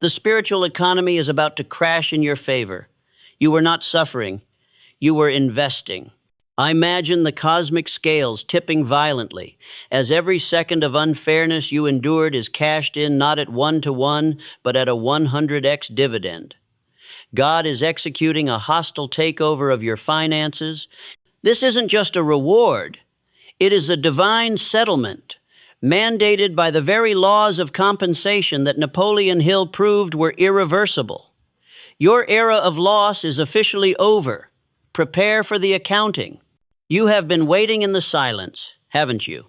The spiritual economy is about to crash in your favor. You were not suffering, you were investing. I imagine the cosmic scales tipping violently as every second of unfairness you endured is cashed in not at 1-to-1, but at a 100x dividend. God is executing a hostile takeover of your finances. This isn't just a reward, it is a divine settlement, mandated by the very laws of compensation that Napoleon Hill proved were irreversible. Your era of loss is officially over. Prepare for the accounting. You have been waiting in the silence, haven't you?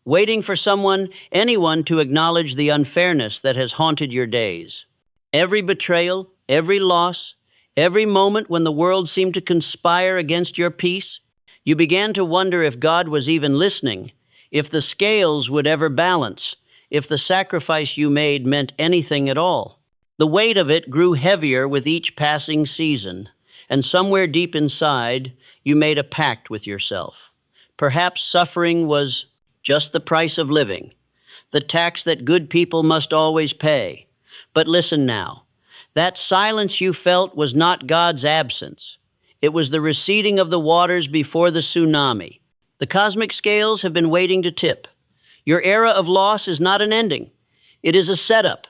Waiting for anyone to acknowledge the unfairness that has haunted your days. Every betrayal, every loss, every moment when the world seemed to conspire against your peace, you began to wonder if God was even listening, if the scales would ever balance, if the sacrifice you made meant anything at all. The weight of it grew heavier with each passing season, and somewhere deep inside, you made a pact with yourself. Perhaps suffering was just the price of living, the tax that good people must always pay. But listen now, that silence you felt was not God's absence. It was the receding of the waters before the tsunami. The cosmic scales have been waiting to tip. Your era of loss is not an ending. It is a setup.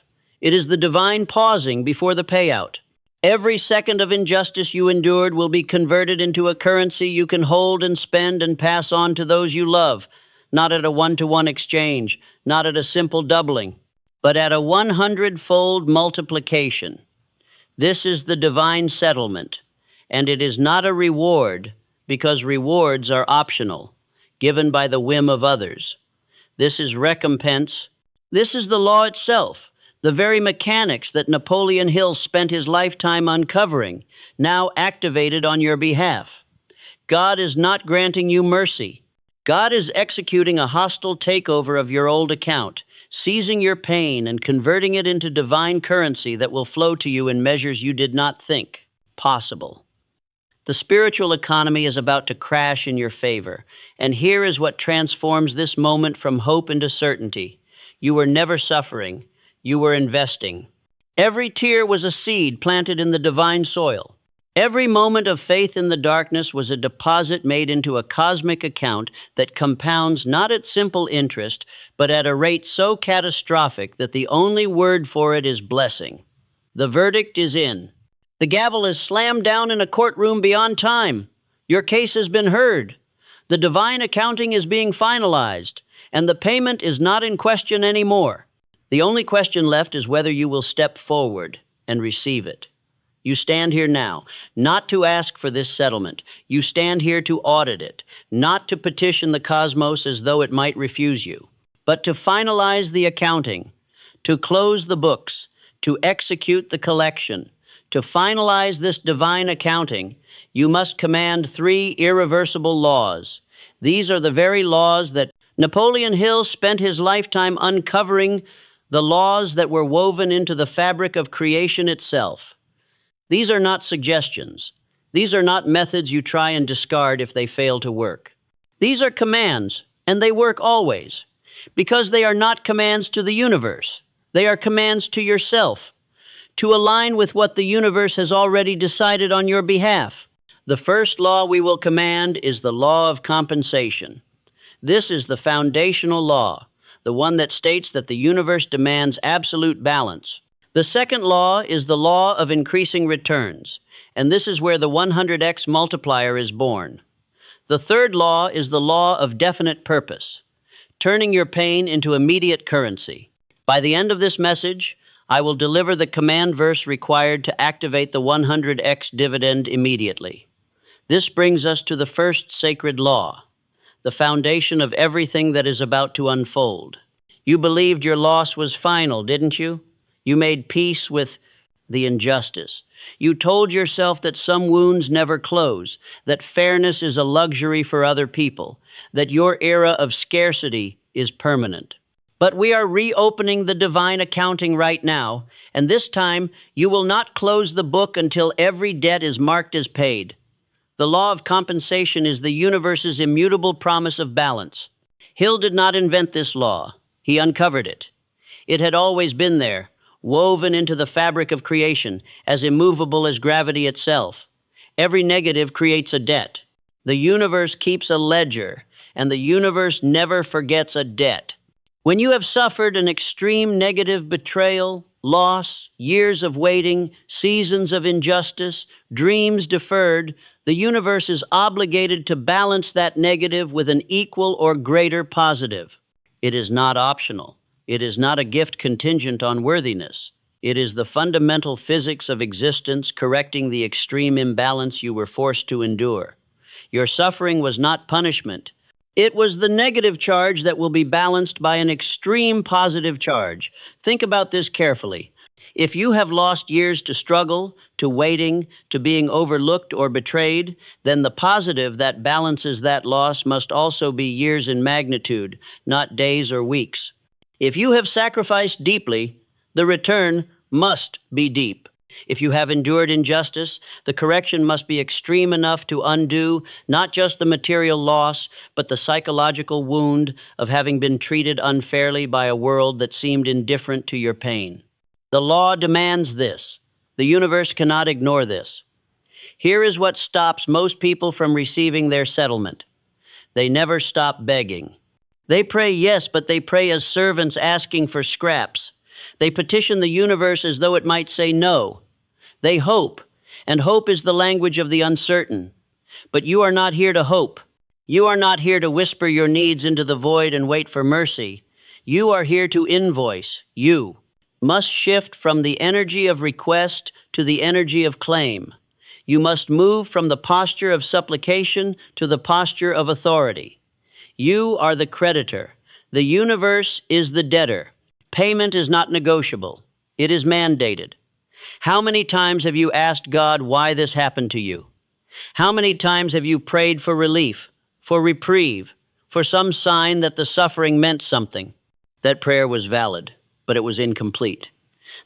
It is the divine pausing before the payout. Every second of injustice you endured will be converted into a currency you can hold and spend and pass on to those you love, not at a 1-to-1 exchange, not at a simple doubling, but at a 100-fold multiplication. This is the divine settlement, and it is not a reward, because rewards are optional, given by the whim of others. This is recompense. This is the law itself, the very mechanics that Napoleon Hill spent his lifetime uncovering, now activated on your behalf. God is not granting you mercy. God is executing a hostile takeover of your old account, seizing your pain and converting it into divine currency that will flow to you in measures you did not think possible. The spiritual economy is about to crash in your favor, and here is what transforms this moment from hope into certainty. You were never suffering. You were investing. Every tear was a seed planted in the divine soil. Every moment of faith in the darkness was a deposit made into a cosmic account that compounds not at simple interest, but at a rate so catastrophic that the only word for it is blessing. The verdict is in. The gavel is slammed down in a courtroom beyond time. Your case has been heard. The divine accounting is being finalized, and the payment is not in question anymore. The only question left is whether you will step forward and receive it. You stand here now, not to ask for this settlement. You stand here to audit it, not to petition the cosmos as though it might refuse you, but to finalize the accounting, to close the books, to execute the collection. To finalize this divine accounting, you must command 3 irreversible laws. These are the very laws that Napoleon Hill spent his lifetime uncovering, the laws that were woven into the fabric of creation itself. These are not suggestions. These are not methods you try and discard if they fail to work. These are commands, and they work always, because they are not commands to the universe. They are commands to yourself, to align with what the universe has already decided on your behalf. The first law we will command is the law of compensation. This is the foundational law, the one that states that the universe demands absolute balance. The second law is the law of increasing returns, and this is where the 100x multiplier is born. The third law is the law of definite purpose, turning your pain into immediate currency. By the end of this message, I will deliver the command verse required to activate the 100x dividend immediately. This brings us to the first sacred law, the foundation of everything that is about to unfold. You believed your loss was final, didn't you? You made peace with the injustice. You told yourself that some wounds never close, that fairness is a luxury for other people, that your era of scarcity is permanent. But we are reopening the divine accounting right now, and this time you will not close the book until every debt is marked as paid. The law of compensation is the universe's immutable promise of balance. Hill did not invent this law. He uncovered it. It had always been there, woven into the fabric of creation, as immovable as gravity itself. Every negative creates a debt. The universe keeps a ledger, and the universe never forgets a debt. When you have suffered an extreme negative betrayal, loss, years of waiting, seasons of injustice, dreams deferred, the universe is obligated to balance that negative with an equal or greater positive. It is not optional. It is not a gift contingent on worthiness. It is the fundamental physics of existence correcting the extreme imbalance you were forced to endure. Your suffering was not punishment. It was the negative charge that will be balanced by an extreme positive charge. Think about this carefully. If you have lost years to struggle, to waiting, to being overlooked or betrayed, then the positive that balances that loss must also be years in magnitude, not days or weeks. If you have sacrificed deeply, the return must be deep. If you have endured injustice, the correction must be extreme enough to undo not just the material loss, but the psychological wound of having been treated unfairly by a world that seemed indifferent to your pain. The law demands this. The universe cannot ignore this. Here is what stops most people from receiving their settlement. They never stop begging. They pray, yes, but they pray as servants asking for scraps. They petition the universe as though it might say no. They hope, and hope is the language of the uncertain. But you are not here to hope. You are not here to whisper your needs into the void and wait for mercy. You are here to invoice. You must shift from the energy of request to the energy of claim. You must move from the posture of supplication to the posture of authority. You are the creditor. The universe is the debtor. Payment is not negotiable. It is mandated. How many times have you asked God why this happened to you? How many times have you prayed for relief, for reprieve, for some sign that the suffering meant something? That prayer was valid, but it was incomplete.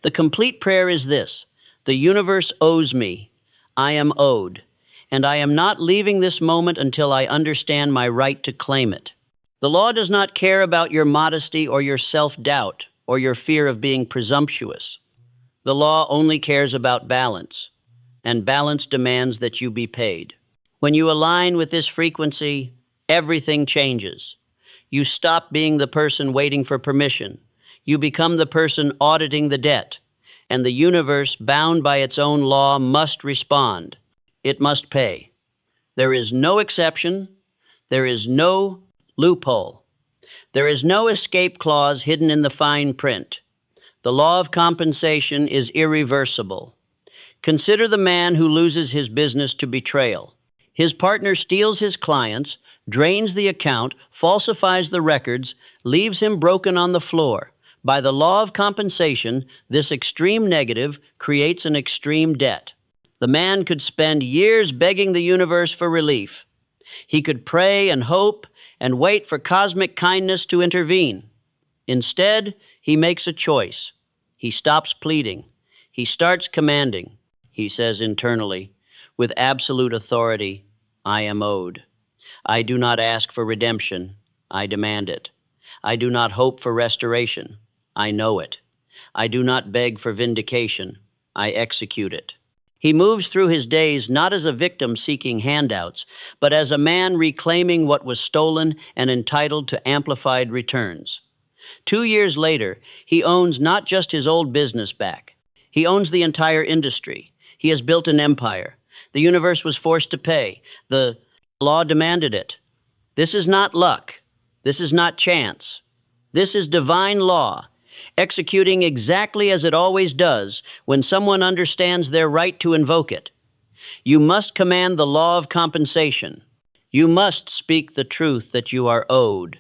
The complete prayer is this: the universe owes me. I am owed, and I am not leaving this moment until I understand my right to claim it. The law does not care about your modesty or your self-doubt or your fear of being presumptuous. The law only cares about balance, and balance demands that you be paid. When you align with this frequency, everything changes. You stop being the person waiting for permission. You become the person auditing the debt, and the universe, bound by its own law, must respond. It must pay. There is no exception. There is no loophole. There is no escape clause hidden in the fine print. The law of compensation is irreversible. Consider the man who loses his business to betrayal. His partner steals his clients, drains the account, falsifies the records, leaves him broken on the floor. By the law of compensation, this extreme negative creates an extreme debt. The man could spend years begging the universe for relief. He could pray and hope and wait for cosmic kindness to intervene. Instead, he makes a choice. He stops pleading. He starts commanding. He says internally, with absolute authority, I am owed. I do not ask for redemption. I demand it. I do not hope for restoration. I know it. I do not beg for vindication. I execute it. He moves through his days not as a victim seeking handouts, but as a man reclaiming what was stolen and entitled to amplified returns. 2 years later, he owns not just his old business back. He owns the entire industry. He has built an empire. The universe was forced to pay. The law demanded it. This is not luck. This is not chance. This is divine law, executing exactly as it always does when someone understands their right to invoke it. You must command the law of compensation. You must speak the truth that you are owed.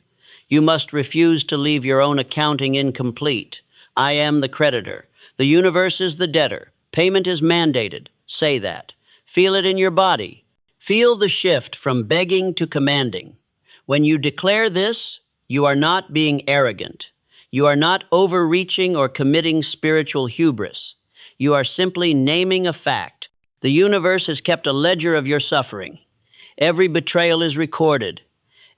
You must refuse to leave your own accounting incomplete. I am the creditor. The universe is the debtor. Payment is mandated. Say that. Feel it in your body. Feel the shift from begging to commanding. When you declare this, you are not being arrogant. You are not overreaching or committing spiritual hubris. You are simply naming a fact. The universe has kept a ledger of your suffering. Every betrayal is recorded.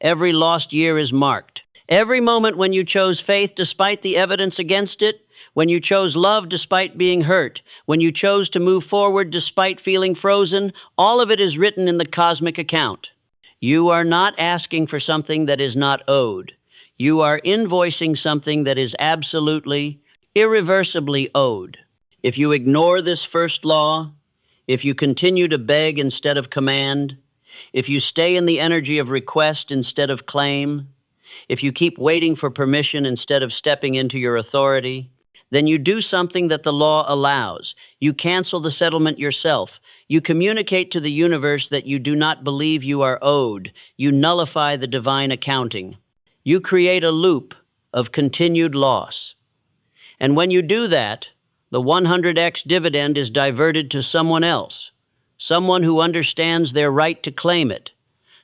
Every lost year is marked. Every moment when you chose faith despite the evidence against it, when you chose love despite being hurt, when you chose to move forward despite feeling frozen, all of it is written in the cosmic account. You are not asking for something that is not owed. You are invoicing something that is absolutely, irreversibly owed. If you ignore this first law, if you continue to beg instead of command, if you stay in the energy of request instead of claim, if you keep waiting for permission instead of stepping into your authority, then you do something that the law allows. You cancel the settlement yourself. You communicate to the universe that you do not believe you are owed. You nullify the divine accounting. You create a loop of continued loss. And when you do that, the 100x dividend is diverted to someone else, someone who understands their right to claim it,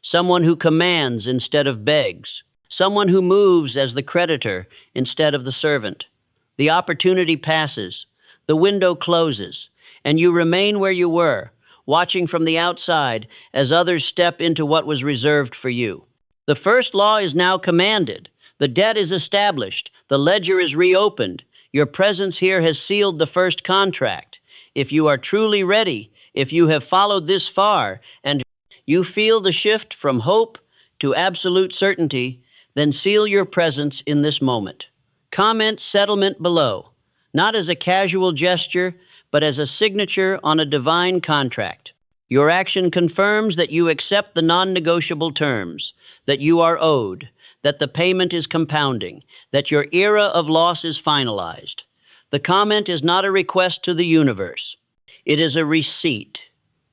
someone who commands instead of begs, someone who moves as the creditor instead of the servant. The opportunity passes, the window closes, and you remain where you were, watching from the outside as others step into what was reserved for you. The first law is now commanded. The debt is established. The ledger is reopened. Your presence here has sealed the first contract. If you are truly ready, if you have followed this far, and you feel the shift from hope to absolute certainty, then seal your presence in this moment. Comment settlement below, not as a casual gesture, but as a signature on a divine contract. Your action confirms that you accept the non-negotiable terms, that you are owed, that the payment is compounding, that your era of loss is finalized. The comment is not a request to the universe. It is a receipt.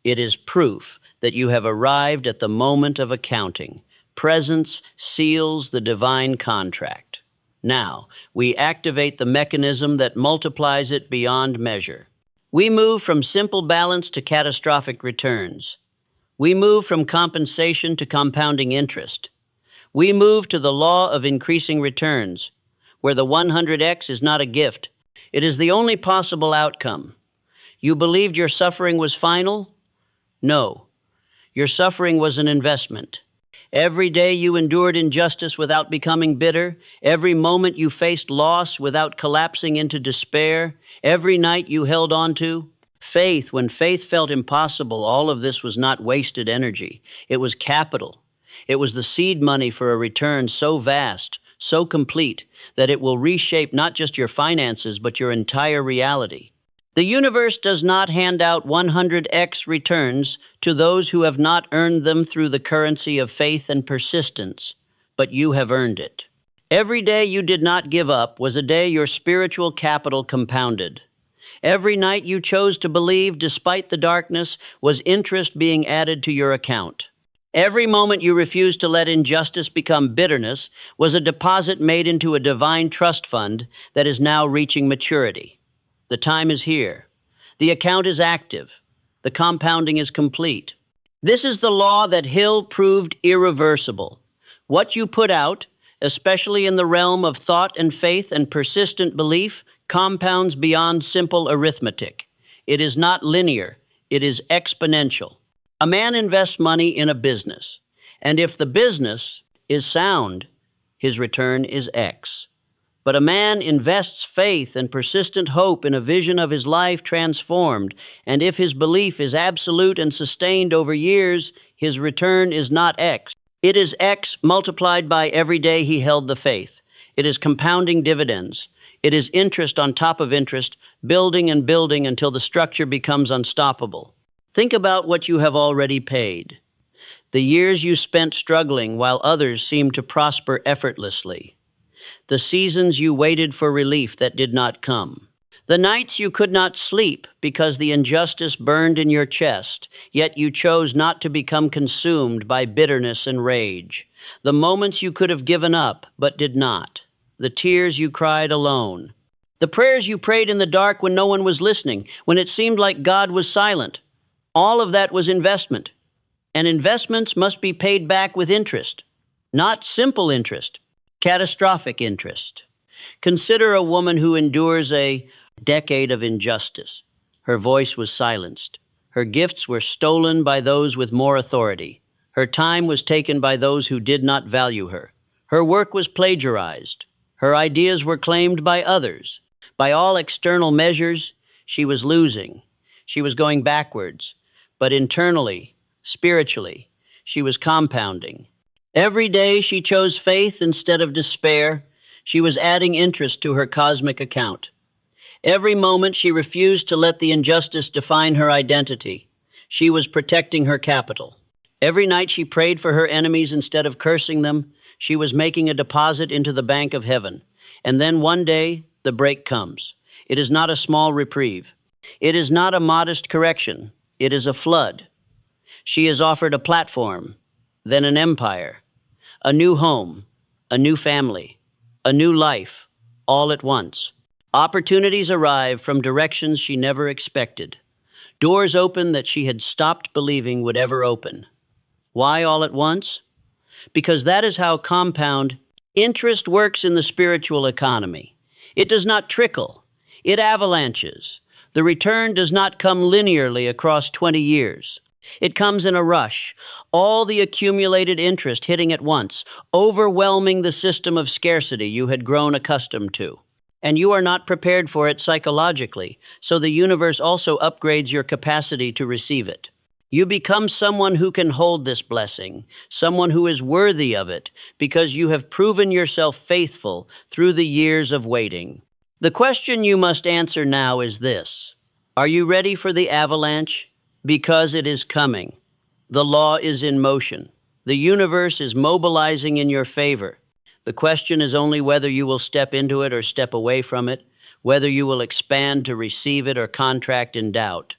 It is proof that you have arrived at the moment of accounting. Presence seals the divine contract. Now, we activate the mechanism that multiplies it beyond measure. We move from simple balance to catastrophic returns. We move from compensation to compounding interest. We move to the law of increasing returns, where the 100x is not a gift. It is the only possible outcome. You believed your suffering was final? No. Your suffering was an investment. Every day you endured injustice without becoming bitter, every moment you faced loss without collapsing into despair, every night you held on to faith when faith felt impossible, all of this was not wasted energy. It was capital. It was the seed money for a return so vast, so complete, that it will reshape not just your finances, but your entire reality. The universe does not hand out 100x returns to those who have not earned them through the currency of faith and persistence, but you have earned it. Every day you did not give up was a day your spiritual capital compounded. Every night you chose to believe despite the darkness was interest being added to your account. Every moment you refused to let injustice become bitterness was a deposit made into a divine trust fund that is now reaching maturity. The time is here. The account is active. The compounding is complete. This is the law that Hill proved irreversible. What you put out, especially in the realm of thought and faith and persistent belief, compounds beyond simple arithmetic. It is not linear. It is exponential. A man invests money in a business, and if the business is sound, his return is X. But a man invests faith and persistent hope in a vision of his life transformed, and if his belief is absolute and sustained over years, his return is not X. It is X multiplied by every day he held the faith. It is compounding dividends. It is interest on top of interest, building and building until the structure becomes unstoppable. Think about what you have already paid. The years you spent struggling while others seemed to prosper effortlessly. The seasons you waited for relief that did not come. The nights you could not sleep because the injustice burned in your chest, yet you chose not to become consumed by bitterness and rage. The moments you could have given up but did not. The tears you cried alone. The prayers you prayed in the dark when no one was listening, when it seemed like God was silent. All of that was investment. And investments must be paid back with interest. Not simple interest, catastrophic interest. Consider a woman who endures a decade of injustice. Her voice was silenced. Her gifts were stolen by those with more authority. Her time was taken by those who did not value her. Her work was plagiarized. Her ideas were claimed by others. By all external measures, she was losing. She was going backwards. But internally, spiritually, she was compounding. Every day she chose faith instead of despair. She was adding interest to her cosmic account. Every moment she refused to let the injustice define her identity. She was protecting her capital. Every night she prayed for her enemies instead of cursing them. She was making a deposit into the bank of heaven. And then one day, the break comes. It is not a small reprieve. It is not a modest correction. It is a flood. She is offered a platform, then an empire, a new home, a new family, a new life, all at once. Opportunities arrive from directions she never expected. Doors open that she had stopped believing would ever open. Why all at once? Because that is how compound interest works in the spiritual economy. It does not trickle. It avalanches. The return does not come linearly across 20 years. It comes in a rush, all the accumulated interest hitting at once, overwhelming the system of scarcity you had grown accustomed to. And you are not prepared for it psychologically, so the universe also upgrades your capacity to receive it. You become someone who can hold this blessing, someone who is worthy of it, because you have proven yourself faithful through the years of waiting. The question you must answer now is this: are you ready for the avalanche? Because it is coming. The law is in motion. The universe is mobilizing in your favor. The question is only whether you will step into it or step away from it, whether you will expand to receive it or contract in doubt.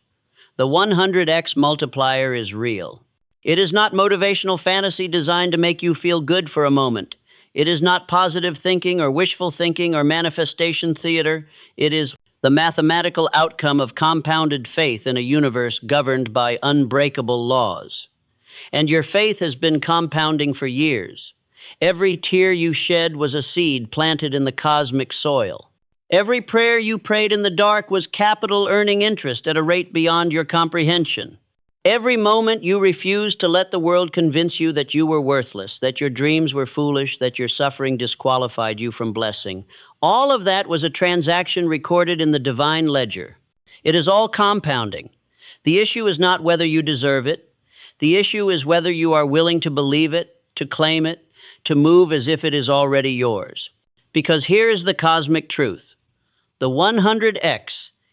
The 100x multiplier is real. It is not motivational fantasy designed to make you feel good for a moment. It is not positive thinking or wishful thinking or manifestation theater. It is the mathematical outcome of compounded faith in a universe governed by unbreakable laws. And your faith has been compounding for years. Every tear you shed was a seed planted in the cosmic soil. Every prayer you prayed in the dark was capital earning interest at a rate beyond your comprehension. Every moment you refused to let the world convince you that you were worthless, that your dreams were foolish, that your suffering disqualified you from blessing. All of that was a transaction recorded in the divine ledger. It is all compounding. The issue is not whether you deserve it. The issue is whether you are willing to believe it, to claim it, to move as if it is already yours. Because here is the cosmic truth. The 100x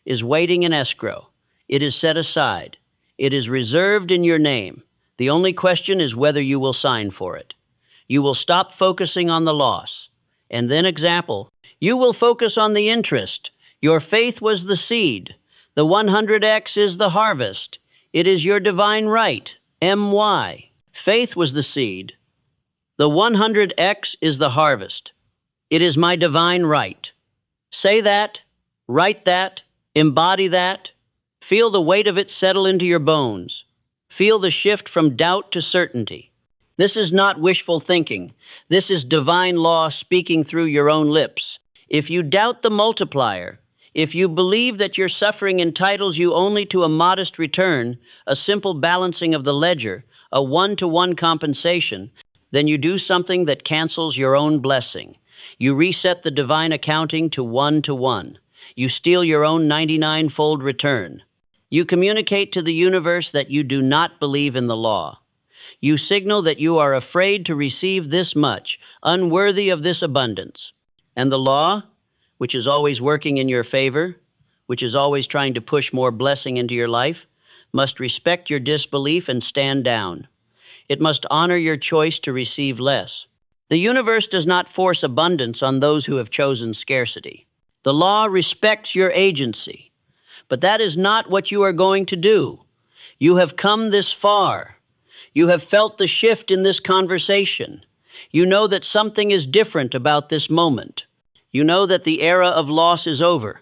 is waiting in escrow. It is set aside. It is reserved in your name. The only question is whether you will sign for it. You will stop focusing on the loss. And then example, you will focus on the interest. Your faith was the seed. The 100x is the harvest. It is your divine right. MY. Faith was the seed. The 100x is the harvest. It is my divine right. Say that, write that, embody that. Feel the weight of it settle into your bones. Feel the shift from doubt to certainty. This is not wishful thinking. This is divine law speaking through your own lips. If you doubt the multiplier, if you believe that your suffering entitles you only to a modest return, a simple balancing of the ledger, a one-to-one compensation, then you do something that cancels your own blessing. You reset the divine accounting to one-to-one. You steal your own 99-fold return. You communicate to the universe that you do not believe in the law. You signal that you are afraid to receive this much, unworthy of this abundance. And the law, which is always working in your favor, which is always trying to push more blessing into your life, must respect your disbelief and stand down. It must honor your choice to receive less. The universe does not force abundance on those who have chosen scarcity. The law respects your agency, but that is not what you are going to do. You have come this far. You have felt the shift in this conversation. You know that something is different about this moment. You know that the era of loss is over.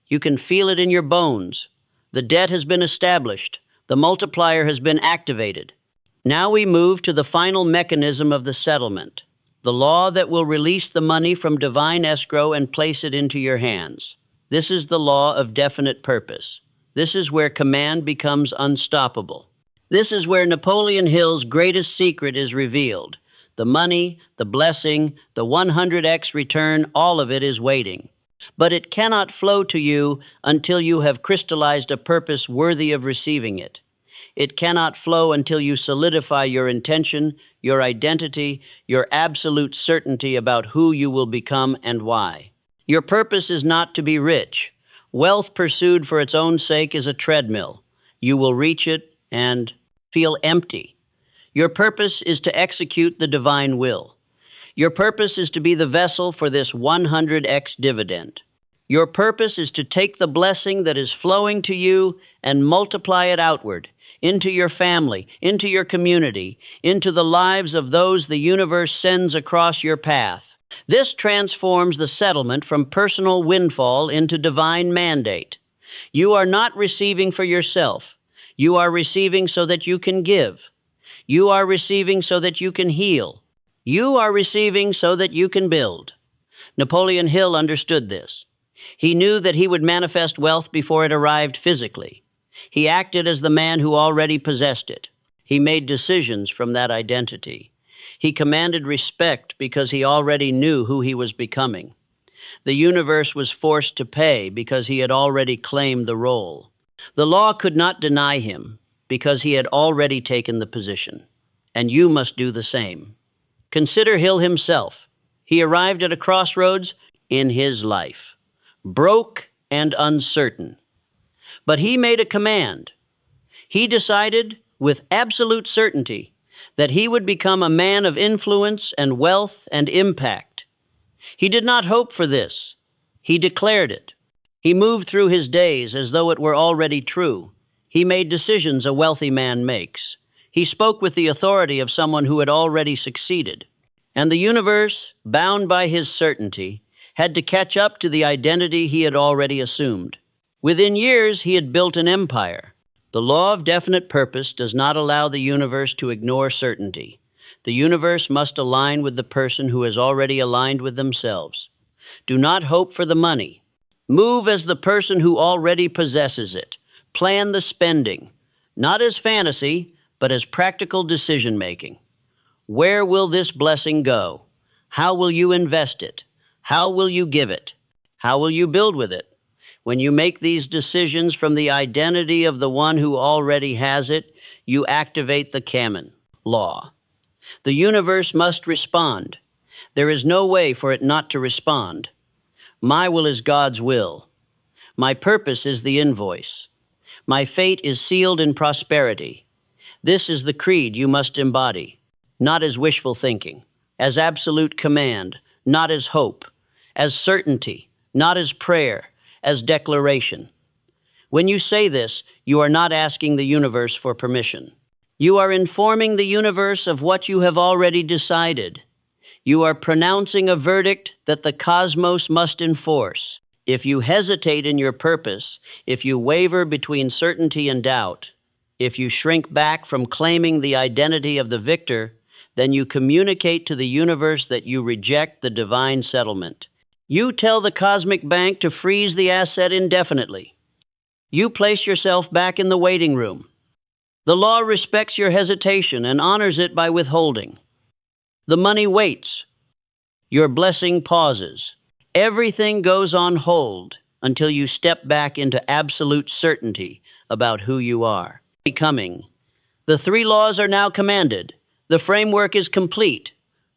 You can feel it in your bones. The debt has been established. The multiplier has been activated. Now we move to the final mechanism of the settlement, the law that will release the money from divine escrow and place it into your hands. This is the law of definite purpose. This is where command becomes unstoppable. This is where Napoleon Hill's greatest secret is revealed. The money, the blessing, the 100x return, all of it is waiting. but it cannot flow to you until you have crystallized a purpose worthy of receiving it. It cannot flow until you solidify your intention, your identity, your absolute certainty about who you will become and why. Your purpose is not to be rich. Wealth pursued for its own sake is a treadmill. You will reach it and feel empty. Your purpose is to execute the divine will. Your purpose is to be the vessel for this 100x dividend. Your purpose is to take the blessing that is flowing to you and multiply it outward, into your family, into your community, into the lives of those the universe sends across your path. This transforms the settlement from personal windfall into divine mandate. You are not receiving for yourself. You are receiving so that you can give. You are receiving so that you can heal. You are receiving so that you can build. Napoleon Hill understood this. He knew that he would manifest wealth before it arrived physically. He acted as the man who already possessed it. He made decisions from that identity. He commanded respect because he already knew who he was becoming. The universe was forced to pay because he had already claimed the role. The law could not deny him because he had already taken the position. And you must do the same. Consider Hill himself. He arrived at a crossroads in his life, broke and uncertain. But he made a command. He decided with absolute certainty that he would become a man of influence and wealth and impact. He did not hope for this. He declared it. He moved through his days as though it were already true. He made decisions a wealthy man makes. He spoke with the authority of someone who had already succeeded. And the universe, bound by his certainty, had to catch up to the identity he had already assumed. Within years, he had built an empire. The law of definite purpose does not allow the universe to ignore certainty. The universe must align with the person who has already aligned with themselves. Do not hope for the money. Move as the person who already possesses it. Plan the spending, not as fantasy, but as practical decision-making. Where will this blessing go? How will you invest it? How will you give it? How will you build with it? When you make these decisions from the identity of the one who already has it, you activate the Kamen law. The universe must respond. There is no way for it not to respond. My will is God's will. My purpose is the invoice. My fate is sealed in prosperity. This is the creed you must embody, not as wishful thinking, as absolute command, not as hope, as certainty, not as prayer, as declaration. When you say this, you are not asking the universe for permission. You are informing the universe of what you have already decided. You are pronouncing a verdict that the cosmos must enforce. If you hesitate in your purpose, if you waver between certainty and doubt, if you shrink back from claiming the identity of the victor, then you communicate to the universe that you reject the divine settlement. You tell the cosmic bank to freeze the asset indefinitely. You place yourself back in the waiting room. The law respects your hesitation and honors it by withholding. The money waits. Your blessing pauses. Everything goes on hold until you step back into absolute certainty about who you are becoming. The 3 laws are now commanded. The framework is complete.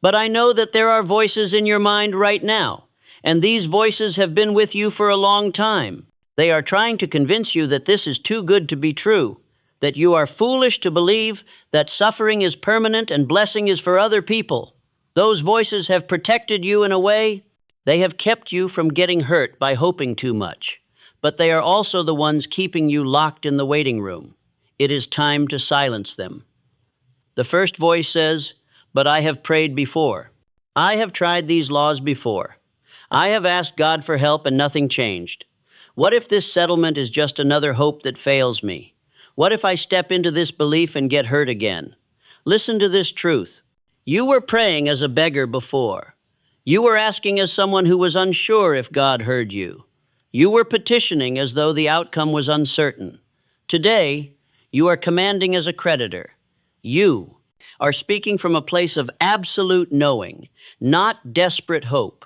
But I know that there are voices in your mind right now, and these voices have been with you for a long time. They are trying to convince you that this is too good to be true, that you are foolish to believe that suffering is permanent and blessing is for other people. Those voices have protected you in a way. They have kept you from getting hurt by hoping too much, but they are also the ones keeping you locked in the waiting room. It is time to silence them. The first voice says, "But I have prayed before. I have tried these laws before. I have asked God for help and nothing changed. What if this settlement is just another hope that fails me? What if I step into this belief and get hurt again?" Listen to this truth. You were praying as a beggar before. You were asking as someone who was unsure if God heard you. You were petitioning as though the outcome was uncertain. Today, you are commanding as a creditor. You are speaking from a place of absolute knowing, not desperate hope.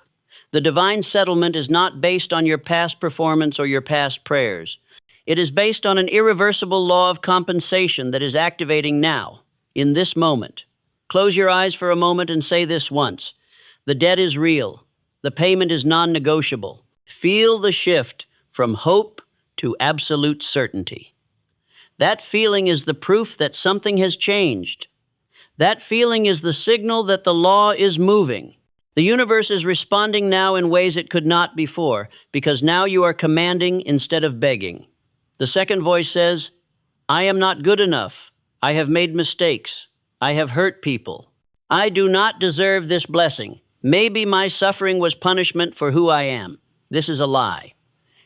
The divine settlement is not based on your past performance or your past prayers. It is based on an irreversible law of compensation that is activating now, in this moment. Close your eyes for a moment and say this once. The debt is real. The payment is non-negotiable. Feel the shift from hope to absolute certainty. That feeling is the proof that something has changed. That feeling is the signal that the law is moving. The universe is responding now in ways it could not before, because now you are commanding instead of begging. The second voice says, I am not good enough. I have made mistakes. I have hurt people. I do not deserve this blessing. Maybe my suffering was punishment for who I am. This is a lie.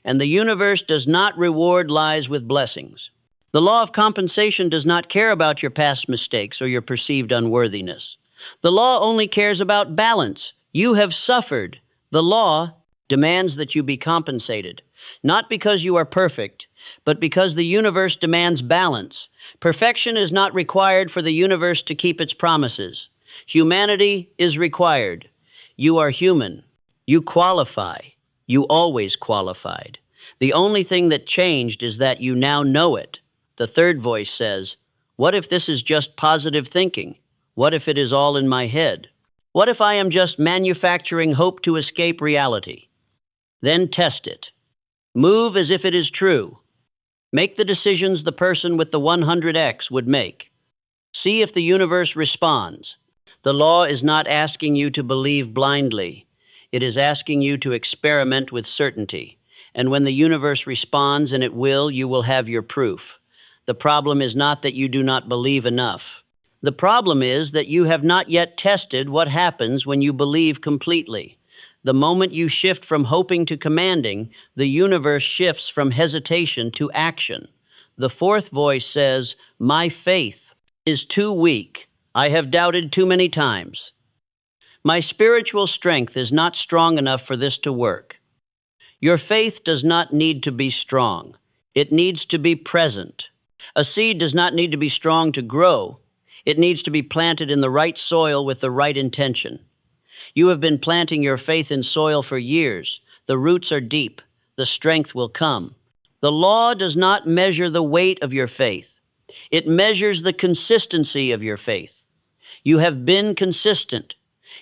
And the universe does not reward lies with blessings. The law of compensation does not care about your past mistakes or your perceived unworthiness. The law only cares about balance. You have suffered. The law demands that you be compensated, not because you are perfect, but because the universe demands balance. Perfection is not required for the universe to keep its promises. Humanity is required. You are human. You qualify. You always qualified. The only thing that changed is that you now know it. The third voice says, what if this is just positive thinking? What if it is all in my head? What if I am just manufacturing hope to escape reality? Then test it. Move as if it is true. Make the decisions the person with the 100x would make. See if the universe responds. The law is not asking you to believe blindly. It is asking you to experiment with certainty. And when the universe responds, and it will, you will have your proof. The problem is not that you do not believe enough. The problem is that you have not yet tested what happens when you believe completely. The moment you shift from hoping to commanding, the universe shifts from hesitation to action. The fourth voice says, my faith is too weak. I have doubted too many times. My spiritual strength is not strong enough for this to work. Your faith does not need to be strong. It needs to be present. A seed does not need to be strong to grow. It needs to be planted in the right soil with the right intention. You have been planting your faith in soil for years. The roots are deep. The strength will come. The law does not measure the weight of your faith. It measures the consistency of your faith. You have been consistent.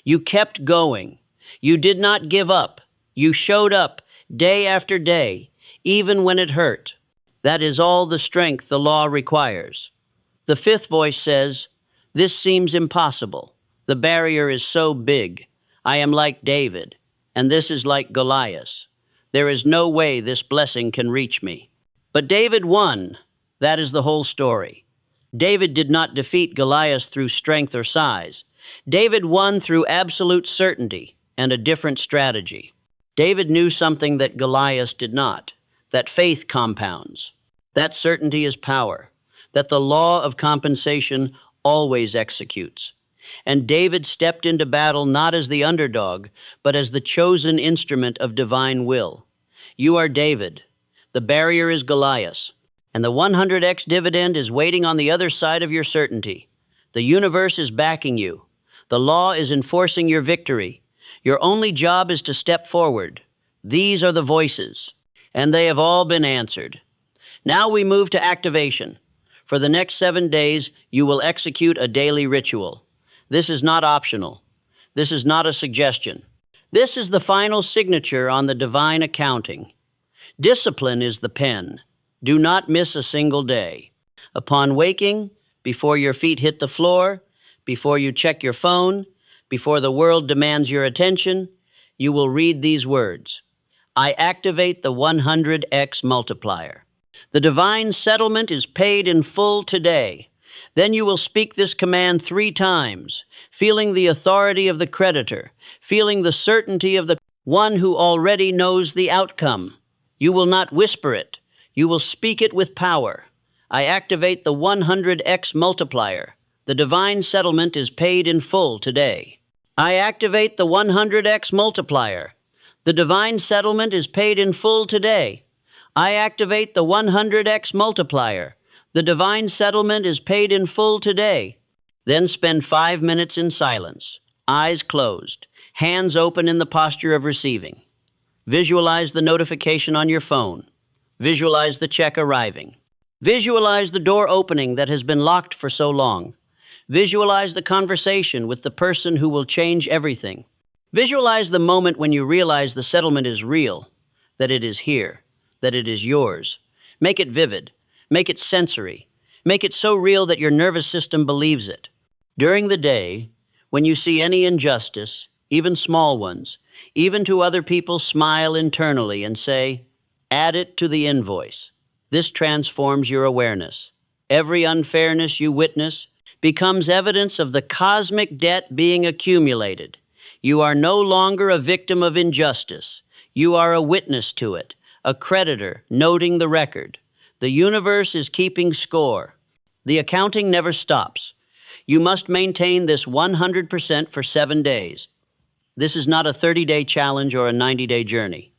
You kept going. You did not give up. You showed up day after day, even when it hurt. That is all the strength the law requires. The fifth voice says, this seems impossible. The barrier is so big. I am like David, and this is like Goliath. There is no way this blessing can reach me. But David won. That is the whole story. David did not defeat Goliath through strength or size. David won through absolute certainty and a different strategy. David knew something that Goliath did not, that faith compounds, that certainty is power, that the law of compensation always executes. And David stepped into battle not as the underdog, but as the chosen instrument of divine will. You are David. The barrier is Goliath. And the 100x dividend is waiting on the other side of your certainty. The universe is backing you. The law is enforcing your victory. Your only job is to step forward. These are the voices, and they have all been answered. Now we move to activation. For the next 7 days, you will execute a daily ritual. This is not optional. This is not a suggestion. This is the final signature on the divine accounting. Discipline is the pen. Do not miss a single day. Upon waking, before your feet hit the floor, before you check your phone, before the world demands your attention, you will read these words. I activate the 100x multiplier. The divine settlement is paid in full today. Then you will speak this command 3 times, feeling the authority of the creditor, feeling the certainty of the one who already knows the outcome. You will not whisper it. You will speak it with power. I activate the 100x multiplier. The divine settlement is paid in full today. I activate the 100x multiplier. The divine settlement is paid in full today. I activate the 100x multiplier. The divine settlement is paid in full today. Then spend 5 minutes in silence, eyes closed, hands open in the posture of receiving. Visualize the notification on your phone. Visualize the check arriving. Visualize the door opening that has been locked for so long. Visualize the conversation with the person who will change everything. Visualize the moment when you realize the settlement is real, that it is here, that it is yours. Make it vivid. Make it sensory. Make it so real that your nervous system believes it. During the day, when you see any injustice, even small ones, even to other people, smile internally and say, add it to the invoice. This transforms your awareness. Every unfairness you witness becomes evidence of the cosmic debt being accumulated. You are no longer a victim of injustice. You are a witness to it, a creditor noting the record. The universe is keeping score. The accounting never stops. You must maintain this 100% for 7 days. This is not a 30-day challenge or a 90-day journey.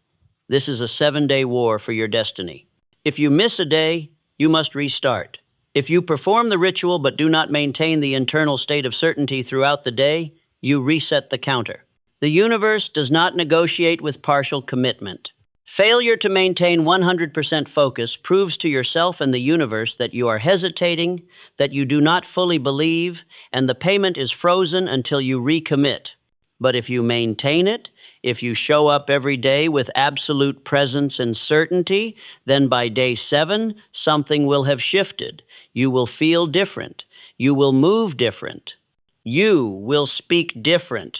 This is a 7-day war for your destiny. If you miss a day, you must restart. If you perform the ritual but do not maintain the internal state of certainty throughout the day, you reset the counter. The universe does not negotiate with partial commitment. Failure to maintain 100% focus proves to yourself and the universe that you are hesitating, that you do not fully believe, and the payment is frozen until you recommit. But if you maintain it, if you show up every day with absolute presence and certainty, then by day 7, something will have shifted. You will feel different. You will move different. You will speak different.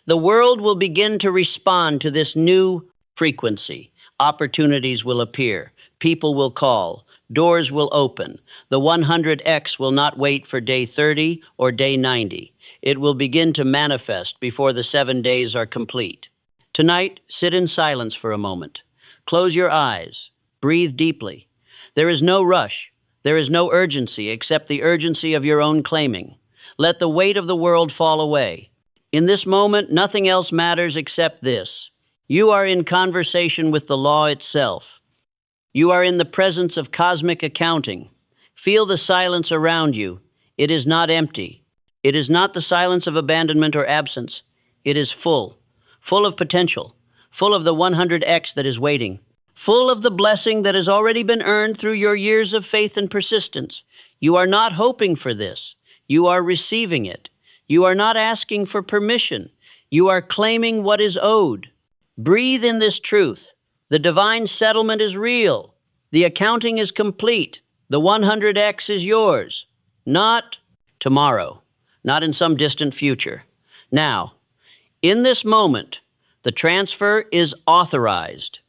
The world will begin to respond to this new frequency. Opportunities will appear. People will call. Doors will open. The 100X will not wait for day 30 or day 90. It will begin to manifest before the 7 days are complete. Tonight, sit in silence for a moment. Close your eyes. Breathe deeply. There is no rush. There is no urgency except the urgency of your own claiming. Let the weight of the world fall away. In this moment, nothing else matters except this. You are in conversation with the law itself. You are in the presence of cosmic accounting. Feel the silence around you. It is not empty. It is not the silence of abandonment or absence. It is full of potential, full of the 100X that is waiting, full of the blessing that has already been earned through your years of faith and persistence. You are not hoping for this. You are receiving it. You are not asking for permission. You are claiming what is owed. Breathe in this truth. The divine settlement is real. The accounting is complete. The 100X is yours. Not tomorrow, not in some distant future. Now, in this moment, the transfer is authorized.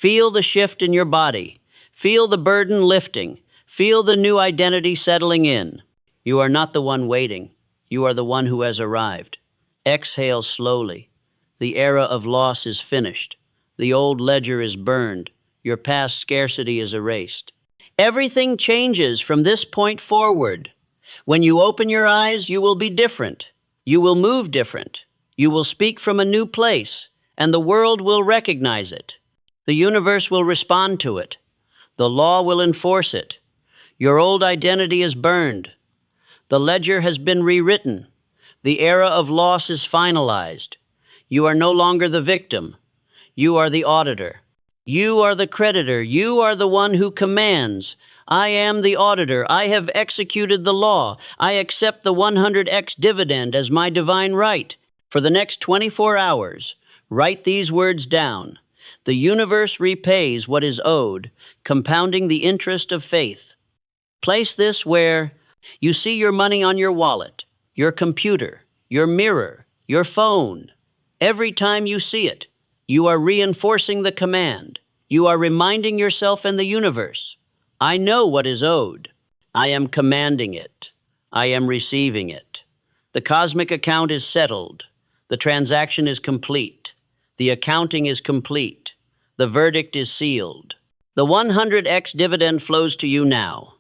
Feel the shift in your body. Feel the burden lifting. Feel the new identity settling in. You are not the one waiting. You are the one who has arrived. Exhale slowly. The era of loss is finished. The old ledger is burned. Your past scarcity is erased. Everything changes from this point forward. When you open your eyes, you will be different. You will move different. You will speak from a new place, and the world will recognize it. The universe will respond to it. The law will enforce it. Your old identity is burned. The ledger has been rewritten. The era of loss is finalized. You are no longer the victim. You are the auditor. You are the creditor. You are the one who commands. I am the auditor. I have executed the law. I accept the 100X dividend as my divine right. For the next 24 hours, write these words down. The universe repays what is owed, compounding the interest of faith. Place this where you see your money on your wallet, your computer, your mirror, your phone. Every time you see it, you are reinforcing the command. You are reminding yourself and the universe, I know what is owed. I am commanding it. I am receiving it. The cosmic account is settled. The transaction is complete. The accounting is complete. The verdict is sealed. The 100X dividend flows to you now.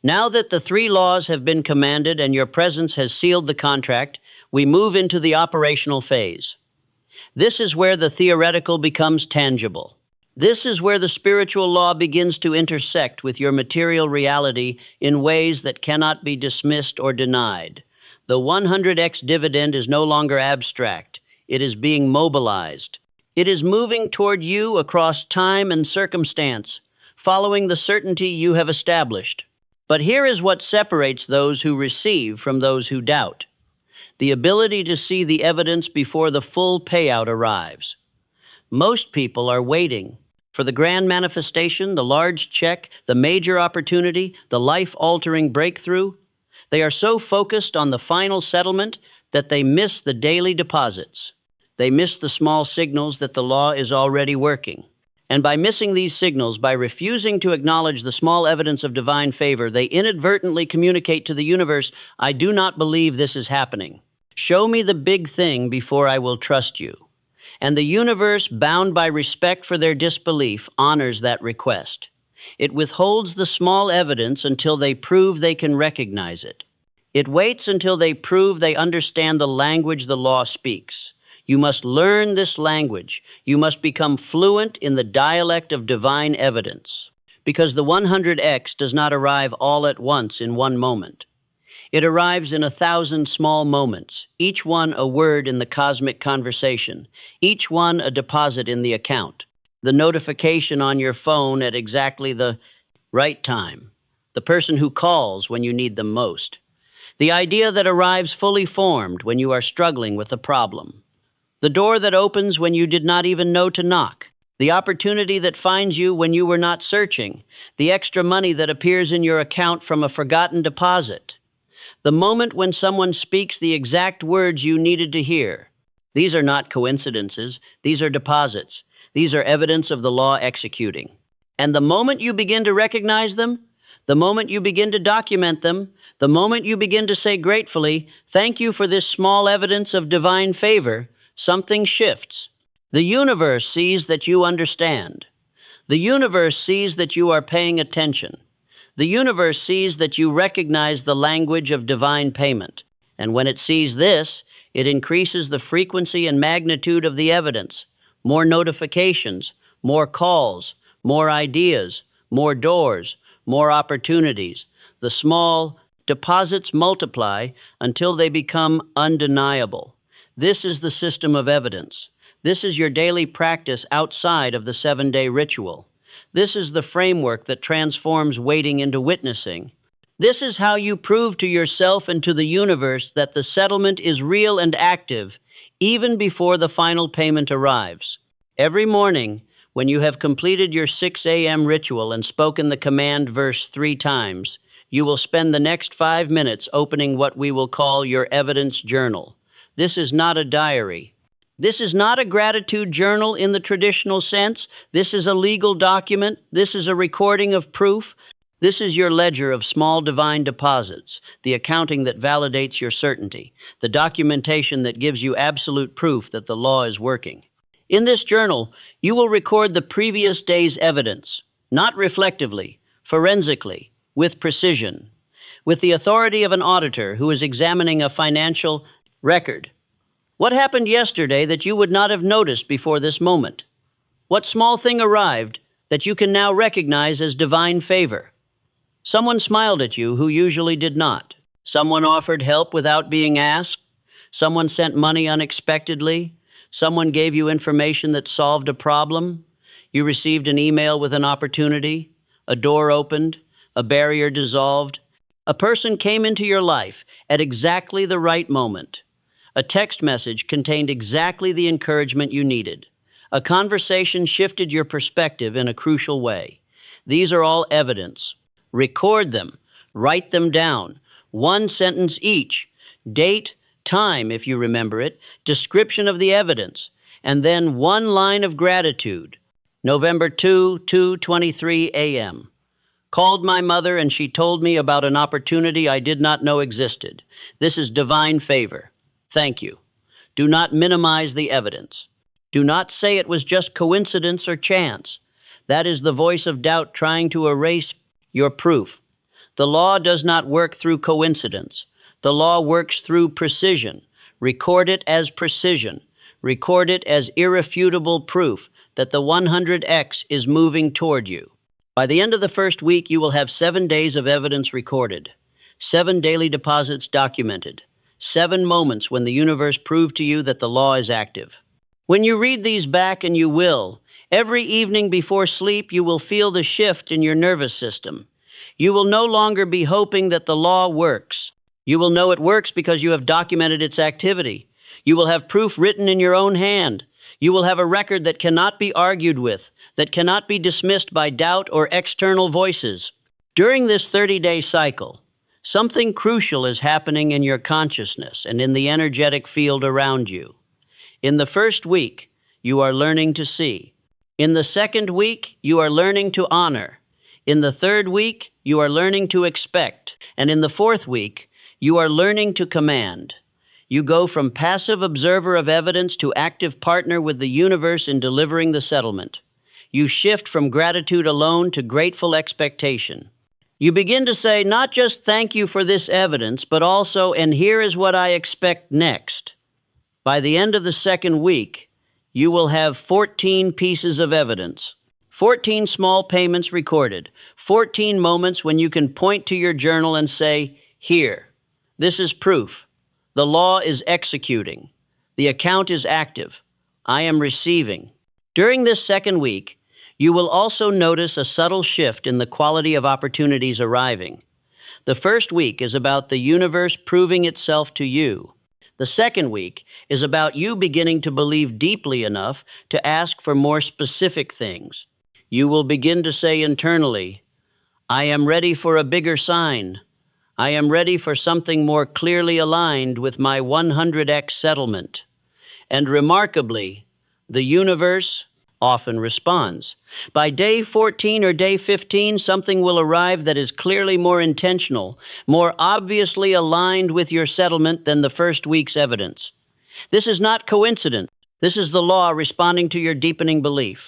Now that the 3 laws have been commanded and your presence has sealed the contract, we move into the operational phase. This is where the theoretical becomes tangible. This is where the spiritual law begins to intersect with your material reality in ways that cannot be dismissed or denied. The 100X dividend is no longer abstract. It is being mobilized. It is moving toward you across time and circumstance, following the certainty you have established. But here is what separates those who receive from those who doubt: the ability to see the evidence before the full payout arrives. Most people are waiting for the grand manifestation, the large check, the major opportunity, the life-altering breakthrough. They are so focused on the final settlement that they miss the daily deposits. They miss the small signals that the law is already working. And by missing these signals, by refusing to acknowledge the small evidence of divine favor, they inadvertently communicate to the universe, "I do not believe this is happening. Show me the big thing before I will trust you." And the universe, bound by respect for their disbelief, honors that request. It withholds the small evidence until they prove they can recognize it. It waits until they prove they understand the language the law speaks. You must learn this language. You must become fluent in the dialect of divine evidence, because the 100x does not arrive all at once in one moment. It arrives in 1,000 small moments, each one a word in the cosmic conversation, each one a deposit in the account, the notification on your phone at exactly the right time, the person who calls when you need them most, the idea that arrives fully formed when you are struggling with a problem, the door that opens when you did not even know to knock, the opportunity that finds you when you were not searching, the extra money that appears in your account from a forgotten deposit, the moment when someone speaks the exact words you needed to hear. These are not coincidences. These are deposits. These are evidence of the law executing. And the moment you begin to recognize them, the moment you begin to document them, the moment you begin to say gratefully, "Thank you for this small evidence of divine favor," something shifts. The universe sees that you understand. The universe sees that you are paying attention. The universe sees that you recognize the language of divine payment. And when it sees this, it increases the frequency and magnitude of the evidence. More notifications, more calls, more ideas, more doors, more opportunities. The small deposits multiply until they become undeniable. This is the system of evidence. This is your daily practice outside of the 7-day ritual. This is the framework that transforms waiting into witnessing. This is how you prove to yourself and to the universe that the settlement is real and active, even before the final payment arrives. Every morning, when you have completed your 6 a.m. ritual and spoken the command verse 3 times, you will spend the next 5 minutes opening what we will call your evidence journal. This is not a diary. This is not a gratitude journal in the traditional sense. This is a legal document. This is a recording of proof. This is your ledger of small divine deposits, the accounting that validates your certainty, the documentation that gives you absolute proof that the law is working. In this journal, you will record the previous day's evidence, not reflectively, forensically, with precision, with the authority of an auditor who is examining a financial record. What happened yesterday that you would not have noticed before this moment? What small thing arrived that you can now recognize as divine favor? Someone smiled at you who usually did not. Someone offered help without being asked. Someone sent money unexpectedly. Someone gave you information that solved a problem. You received an email with an opportunity. A door opened. A barrier dissolved. A person came into your life at exactly the right moment. A text message contained exactly the encouragement you needed. A conversation shifted your perspective in a crucial way. These are all evidence. Record them. Write them down. 1 sentence each. Date, time, if you remember it, description of the evidence, and then 1 line of gratitude. November 2, 2:23 a.m. Called my mother and she told me about an opportunity I did not know existed. This is divine favor. Thank you. Do not minimize the evidence. Do not say it was just coincidence or chance. That is the voice of doubt trying to erase your proof. The law does not work through coincidence. The law works through precision. Record it as precision. Record it as irrefutable proof that the 100x is moving toward you. By the end of the first week, you will have 7 days of evidence recorded, 7 daily deposits documented, 7 moments when the universe proved to you that the law is active. When you read these back, and you will, every evening before sleep, you will feel the shift in your nervous system. You will no longer be hoping that the law works. You will know it works because you have documented its activity. You will have proof written in your own hand. You will have a record that cannot be argued with, that cannot be dismissed by doubt or external voices. During this 30-day cycle, something crucial is happening in your consciousness and in the energetic field around you. In the first week, you are learning to see. In the second week, you are learning to honor. In the third week, you are learning to expect. And in the fourth week, you are learning to command. You go from passive observer of evidence to active partner with the universe in delivering the settlement. You shift from gratitude alone to grateful expectation. You begin to say, not just thank you for this evidence, but also, and here is what I expect next. By the end of the second week, you will have 14 pieces of evidence, 14 small payments recorded, 14 moments when you can point to your journal and say, here, this is proof. The law is executing. The account is active. I am receiving. During this second week, you will also notice a subtle shift in the quality of opportunities arriving. The first week is about the universe proving itself to you. The second week is about you beginning to believe deeply enough to ask for more specific things. You will begin to say internally, I am ready for a bigger sign. I am ready for something more clearly aligned with my 100x settlement. And remarkably, the universe often responds. By day 14 or day 15, something will arrive that is clearly more intentional, more obviously aligned with your settlement than the first week's evidence. This is not coincidence. This is the law responding to your deepening belief.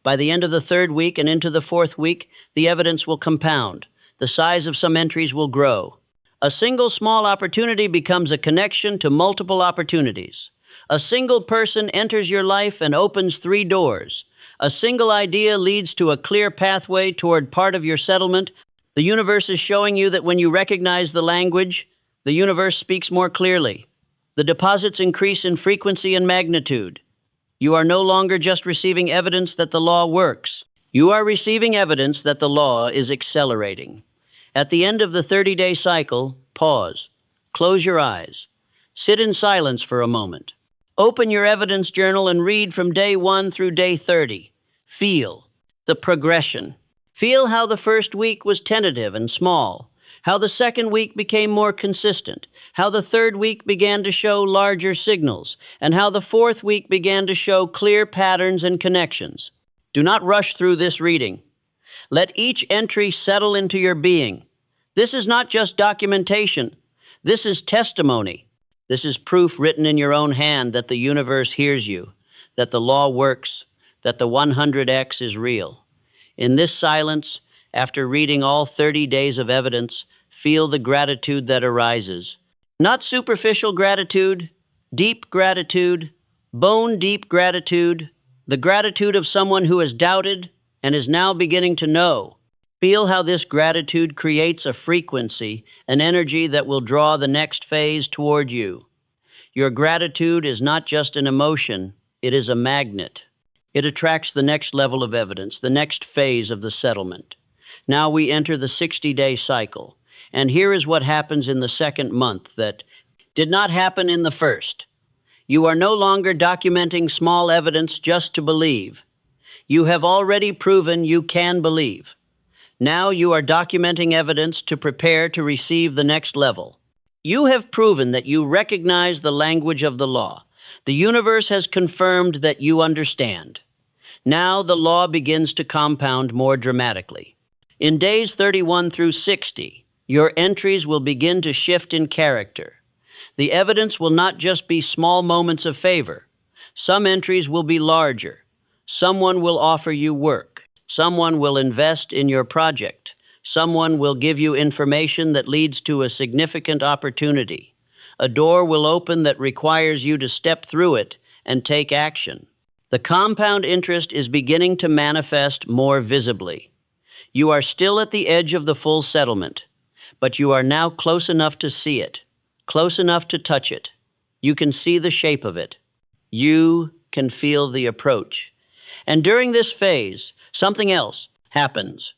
By the end of the third week and into the fourth week, the evidence will compound. The size of some entries will grow. A single small opportunity becomes a connection to multiple opportunities. A single person enters your life and opens 3 doors. A single idea leads to a clear pathway toward part of your settlement. The universe is showing you that when you recognize the language, the universe speaks more clearly. The deposits increase in frequency and magnitude. You are no longer just receiving evidence that the law works. You are receiving evidence that the law is accelerating. At the end of the 30-day cycle, pause. Close your eyes. Sit in silence for a moment. Open your evidence journal and read from day 1 through day 30. Feel the progression. Feel how the first week was tentative and small, how the second week became more consistent, how the third week began to show larger signals, and how the fourth week began to show clear patterns and connections. Do not rush through this reading. Let each entry settle into your being. This is not just documentation. This is testimony. This is proof written in your own hand that the universe hears you, that the law works, that the 100x is real. In this silence, after reading all 30 days of evidence, feel the gratitude that arises. Not superficial gratitude, deep gratitude, bone-deep gratitude, the gratitude of someone who has doubted and is now beginning to know. Feel how this gratitude creates a frequency, an energy that will draw the next phase toward you. Your gratitude is not just an emotion, it is a magnet. It attracts the next level of evidence, the next phase of the settlement. Now we enter the 60-day cycle, and here is what happens in the second month that did not happen in the first. You are no longer documenting small evidence just to believe. You have already proven you can believe. Now you are documenting evidence to prepare to receive the next level. You have proven that you recognize the language of the law. The universe has confirmed that you understand. Now the law begins to compound more dramatically. In days 31 through 60, your entries will begin to shift in character. The evidence will not just be small moments of favor. Some entries will be larger. Someone will offer you work. Someone will invest in your project. Someone will give you information that leads to a significant opportunity. A door will open that requires you to step through it and take action. The compound interest is beginning to manifest more visibly. You are still at the edge of the full settlement, but you are now close enough to see it. close enough to touch it. You can see the shape of it. You can feel the approach. And during this phase, something else happens.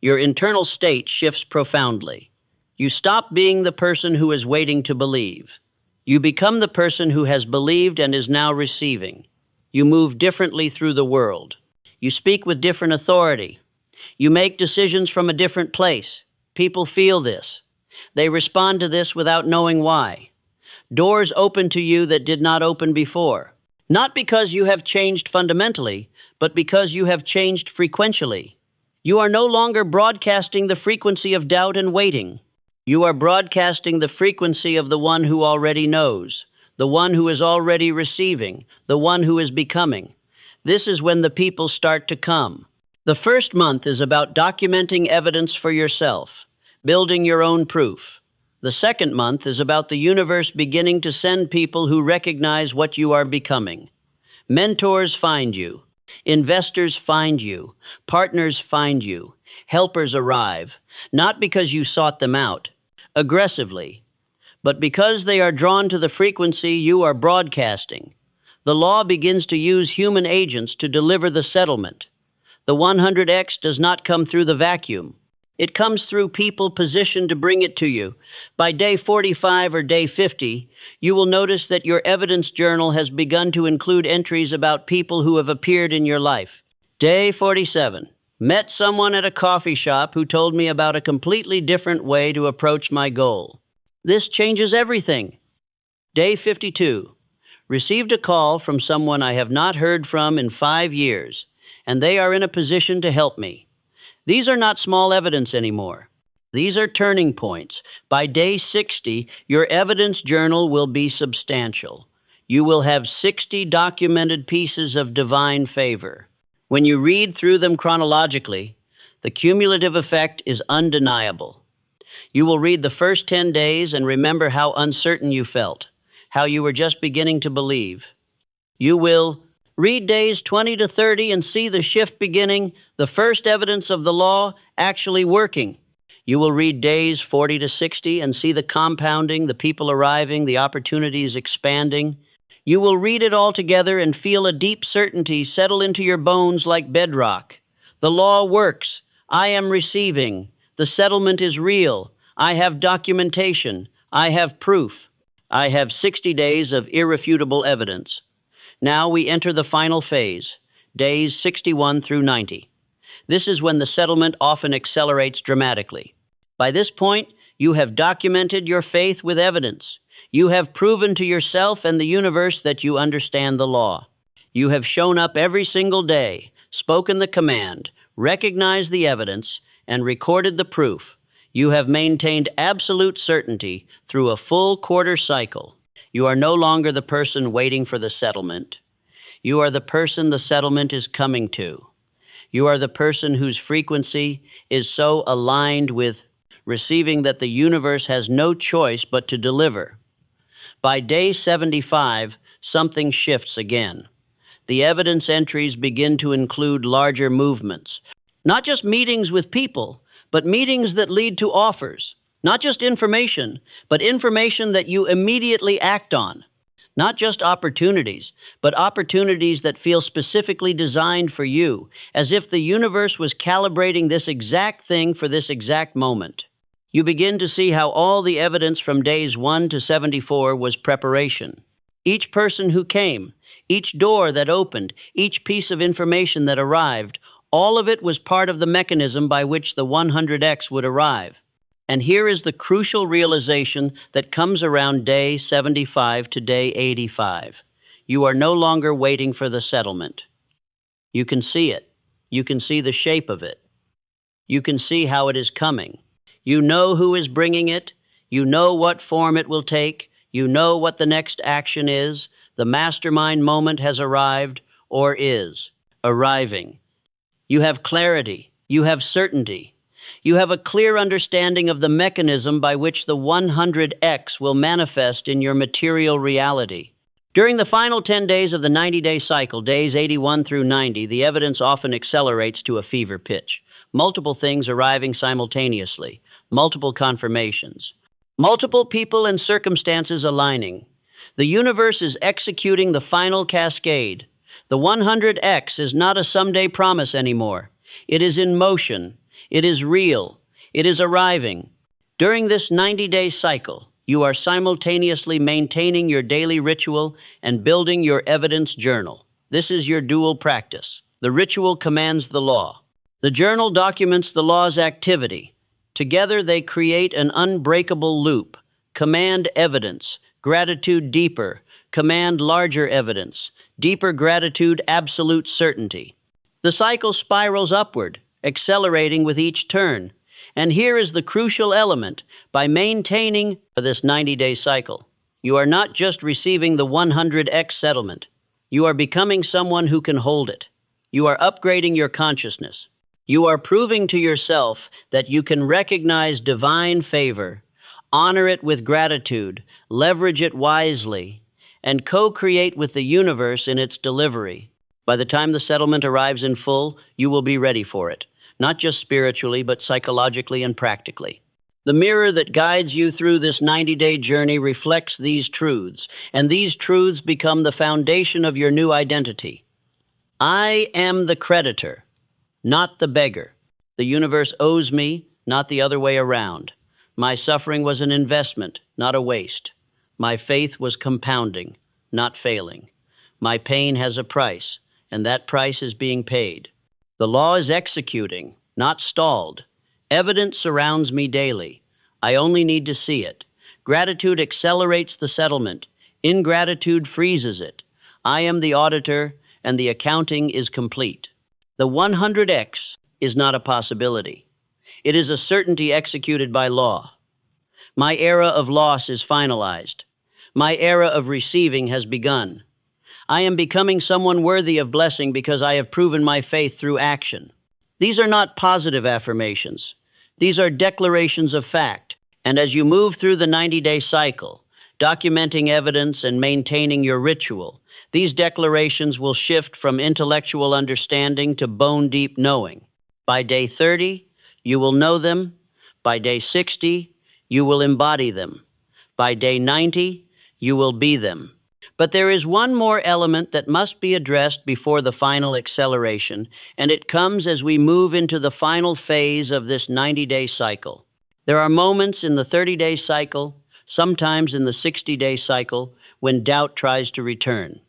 Your internal state shifts profoundly. You stop being the person who is waiting to believe. You become the person who has believed and is now receiving. You move differently through the world. You speak with different authority. You make decisions from a different place. People feel this. They respond to this without knowing why. Doors open to you that did not open before. Not because you have changed fundamentally, but because you have changed frequentially. You are no longer broadcasting the frequency of doubt and waiting. You are broadcasting the frequency of the one who already knows, the one who is already receiving, the one who is becoming. This is when the people start to come. The first month is about documenting evidence for yourself, building your own proof. The second month is about the universe beginning to send people who recognize what you are becoming. Mentors find you. Investors find you. Partners find you. Helpers arrive, not because you sought them out aggressively, but because they are drawn to the frequency you are broadcasting. The law begins to use human agents to deliver the settlement. The 100X does not come through the vacuum. It comes through people positioned to bring it to you. By day 45 or day 50, you will notice that your evidence journal has begun to include entries about people who have appeared in your life. Day 47. Met someone at a coffee shop who told me about a completely different way to approach my goal. This changes everything. Day 52. Received a call from someone I have not heard from in 5 years, and they are in a position to help me. These are not small evidence anymore. These are turning points. By day 60, your evidence journal will be substantial. You will have 60 documented pieces of divine favor. When you read through them chronologically, the cumulative effect is undeniable. You will read the first 10 days and remember how uncertain you felt, how you were just beginning to believe. You will read days 20 to 30 and see the shift beginning, the first evidence of the law actually working. You will read days 40 to 60 and see the compounding, the people arriving, the opportunities expanding. You will read it all together and feel a deep certainty settle into your bones like bedrock. The law works. I am receiving. The settlement is real. I have documentation. I have proof. I have 60 days of irrefutable evidence. Now we enter the final phase, days 61 through 90. This is when the settlement often accelerates dramatically. By this point, you have documented your faith with evidence. You have proven to yourself and the universe that you understand the law. You have shown up every single day, spoken the command, recognized the evidence, and recorded the proof. You have maintained absolute certainty through a full quarter cycle. You are no longer the person waiting for the settlement. You are the person the settlement is coming to. You are the person whose frequency is so aligned with receiving that the universe has no choice but to deliver. By day 75, something shifts again. The evidence entries begin to include larger movements. Not just meetings with people, but meetings that lead to offers. Not just information, but information that you immediately act on. Not just opportunities, but opportunities that feel specifically designed for you, as if the universe was calibrating this exact thing for this exact moment. You begin to see how all the evidence from days 1 to 74 was preparation. Each person who came, each door that opened, each piece of information that arrived, all of it was part of the mechanism by which the 100X would arrive. And here is the crucial realization that comes around day 75 to day 85. You are no longer waiting for the settlement. You can see it. You can see the shape of it. You can see how it is coming. You know who is bringing it. You know what form it will take. You know what the next action is. The mastermind moment has arrived or is arriving. You have clarity. You have certainty. You have a clear understanding of the mechanism by which the 100X will manifest in your material reality. During the final 10 days of the 90-day cycle, days 81 through 90, the evidence often accelerates to a fever pitch. Multiple things arriving simultaneously, multiple confirmations, Multiple people and circumstances aligning. The universe is executing the final cascade. The 100x is not a someday promise anymore. It is in motion. It is real. It is arriving. During this 90-day cycle, you are simultaneously maintaining your daily ritual and building your evidence journal. This is your dual practice. The ritual commands the law. The journal documents the law's activity. Together they create an unbreakable loop. Command evidence, gratitude deeper, command larger evidence, deeper gratitude, absolute certainty. The cycle spirals upward, accelerating with each turn. And here is the crucial element. By maintaining this 90-day cycle, you are not just receiving the 100x settlement. You are becoming someone who can hold it. You are upgrading your consciousness. You are proving to yourself that you can recognize divine favor, honor it with gratitude, leverage it wisely, and co-create with the universe in its delivery. By the time the settlement arrives in full, you will be ready for it, not just spiritually, but psychologically and practically. The mirror that guides you through this 90-day journey reflects these truths, and these truths become the foundation of your new identity. I am the creditor, not the beggar. The universe owes me, not the other way around. My suffering was an investment, not a waste. My faith was compounding, not failing. My pain has a price, and that price is being paid. The law is executing, not stalled. Evidence surrounds me daily. I only need to see it. Gratitude accelerates the settlement. Ingratitude freezes it. I am the auditor, and the accounting is complete. The 100x is not a possibility. It is a certainty executed by law. My era of loss is finalized. My era of receiving has begun. I am becoming someone worthy of blessing because I have proven my faith through action. These are not positive affirmations. These are declarations of fact. And as you move through the 90-day cycle, documenting evidence and maintaining your ritual, these declarations will shift from intellectual understanding to bone-deep knowing. By day 30, you will know them. By day 60, you will embody them. By day 90, you will be them. But there is one more element that must be addressed before the final acceleration, and it comes as we move into the final phase of this 90-day cycle. There are moments in the 30-day cycle, sometimes in the 60-day cycle, when doubt tries to return.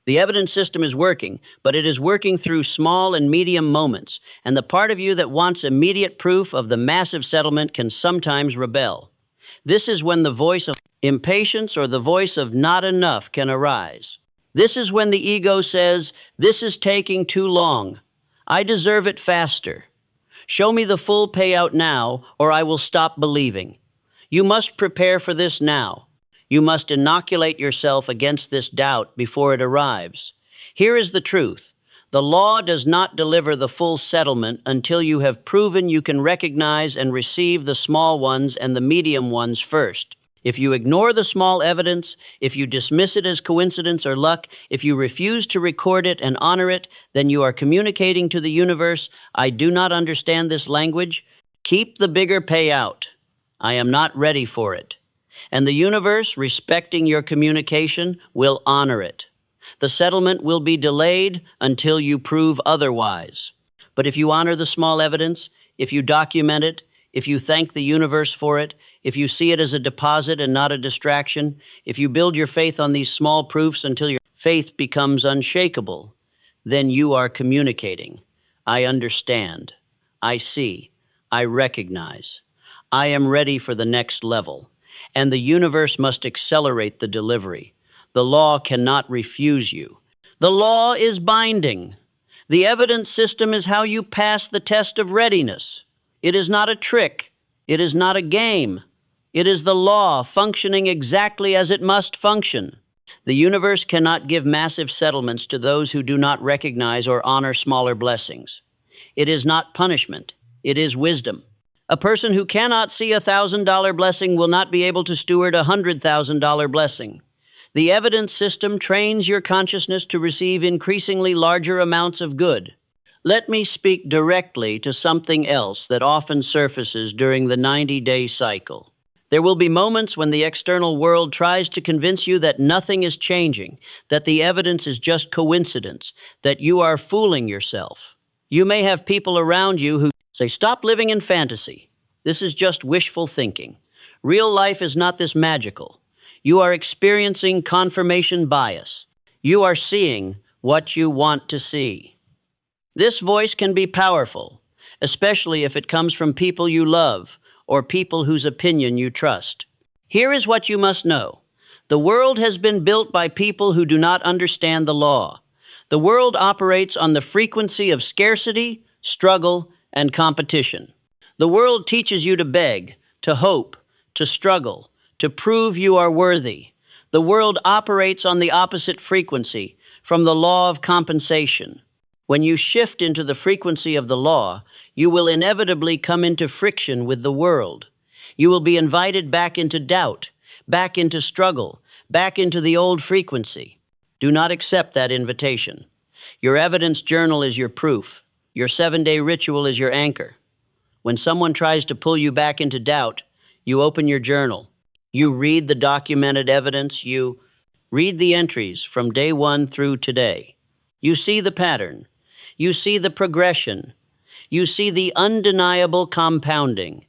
The evidence system is working, but it is working through small and medium moments, and the part of you that wants immediate proof of the massive settlement can sometimes rebel. This is when the voice of impatience or the voice of not enough can arise. This is when the ego says, "This is taking too long. I deserve it faster. Show me the full payout now, or I will stop believing." You must prepare for this now. You must inoculate yourself against this doubt before it arrives. Here is the truth. The law does not deliver the full settlement until you have proven you can recognize and receive the small ones and the medium ones first. If you ignore the small evidence, if you dismiss it as coincidence or luck, if you refuse to record it and honor it, then you are communicating to the universe, "I do not understand this language. Keep the bigger payout. I am not ready for it." And the universe, respecting your communication, will honor it. The settlement will be delayed until you prove otherwise. But if you honor the small evidence, if you document it, if you thank the universe for it, if you see it as a deposit and not a distraction, if you build your faith on these small proofs until your faith becomes unshakable, then you are communicating. I understand. I see. I recognize. I am ready for the next level. And the universe must accelerate the delivery. The law cannot refuse you. The law is binding. The evidence system is how you pass the test of readiness. It is not a trick. It is not a game. It is the law functioning exactly as it must function. The universe cannot give massive settlements to those who do not recognize or honor smaller blessings. It is not punishment. It is wisdom. A person who cannot see a $1,000 blessing will not be able to steward a $100,000 blessing. The evidence system trains your consciousness to receive increasingly larger amounts of good. Let me speak directly to something else that often surfaces during the 90-day cycle. There will be moments when the external world tries to convince you that nothing is changing, that the evidence is just coincidence, that you are fooling yourself. You may have people around you who say, "Stop living in fantasy. This is just wishful thinking. Real life is not this magical. You are experiencing confirmation bias. You are seeing what you want to see." This voice can be powerful, especially if it comes from people you love or people whose opinion you trust. Here is what you must know. The world has been built by people who do not understand the law. The world operates on the frequency of scarcity, struggle, and competition. The world teaches you to beg, to hope, to struggle, to prove you are worthy. The world operates on the opposite frequency, from the law of compensation. When you shift into the frequency of the law, you will inevitably come into friction with the world. You will be invited back into doubt, back into struggle, back into the old frequency. Do not accept that invitation. Your evidence journal is your proof. Your 7-day ritual is your anchor. When someone tries to pull you back into doubt, you open your journal. You read the documented evidence. You read the entries from day 1 through today. You see the pattern. You see the progression. You see the undeniable compounding.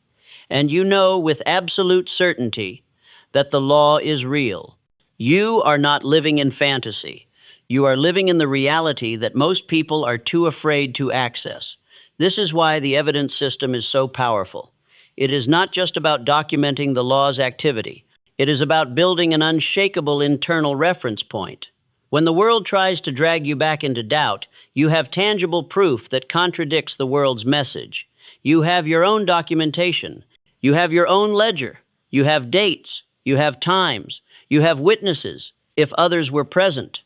And you know with absolute certainty that the law is real. You are not living in fantasy. You are living in the reality that most people are too afraid to access. This is why the evidence system is so powerful. It is not just about documenting the law's activity. It is about building an unshakable internal reference point. When the world tries to drag you back into doubt, you have tangible proof that contradicts the world's message. You have your own documentation. You have your own ledger. You have dates. You have times. You have witnesses, if others were present.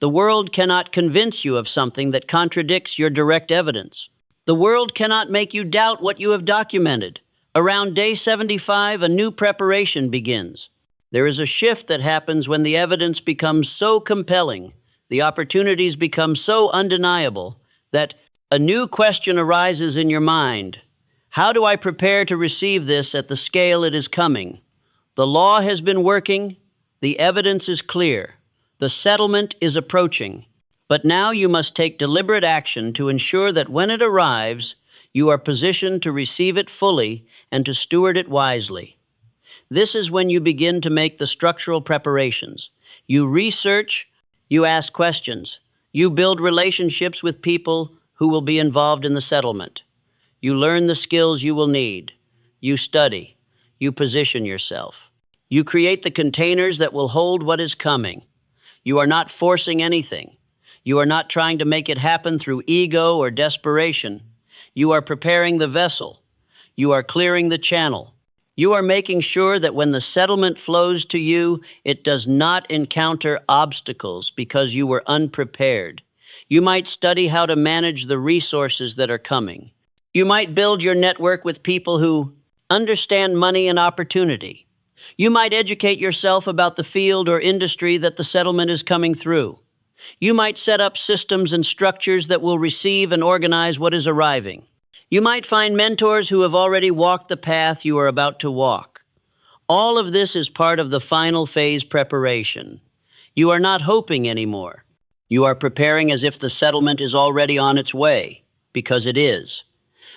The world cannot convince you of something that contradicts your direct evidence. The world cannot make you doubt what you have documented. Around day 75, a new preparation begins. There is a shift that happens when the evidence becomes so compelling, the opportunities become so undeniable, that a new question arises in your mind. How do I prepare to receive this at the scale it is coming? The law has been working. The evidence is clear. The settlement is approaching. But now you must take deliberate action to ensure that when it arrives, you are positioned to receive it fully and to steward it wisely. This is when you begin to make the structural preparations. You research, you ask questions, you build relationships with people who will be involved in the settlement. You learn the skills you will need. You study. You position yourself. You create the containers that will hold what is coming. You are not forcing anything. You are not trying to make it happen through ego or desperation. You are preparing the vessel. You are clearing the channel. You are making sure that when the settlement flows to you, it does not encounter obstacles because you were unprepared. You might study how to manage the resources that are coming. You might build your network with people who understand money and opportunity. You might educate yourself about the field or industry that the settlement is coming through. You might set up systems and structures that will receive and organize what is arriving. You might find mentors who have already walked the path you are about to walk. All of this is part of the final phase preparation. You are not hoping anymore. You are preparing as if the settlement is already on its way, because it is.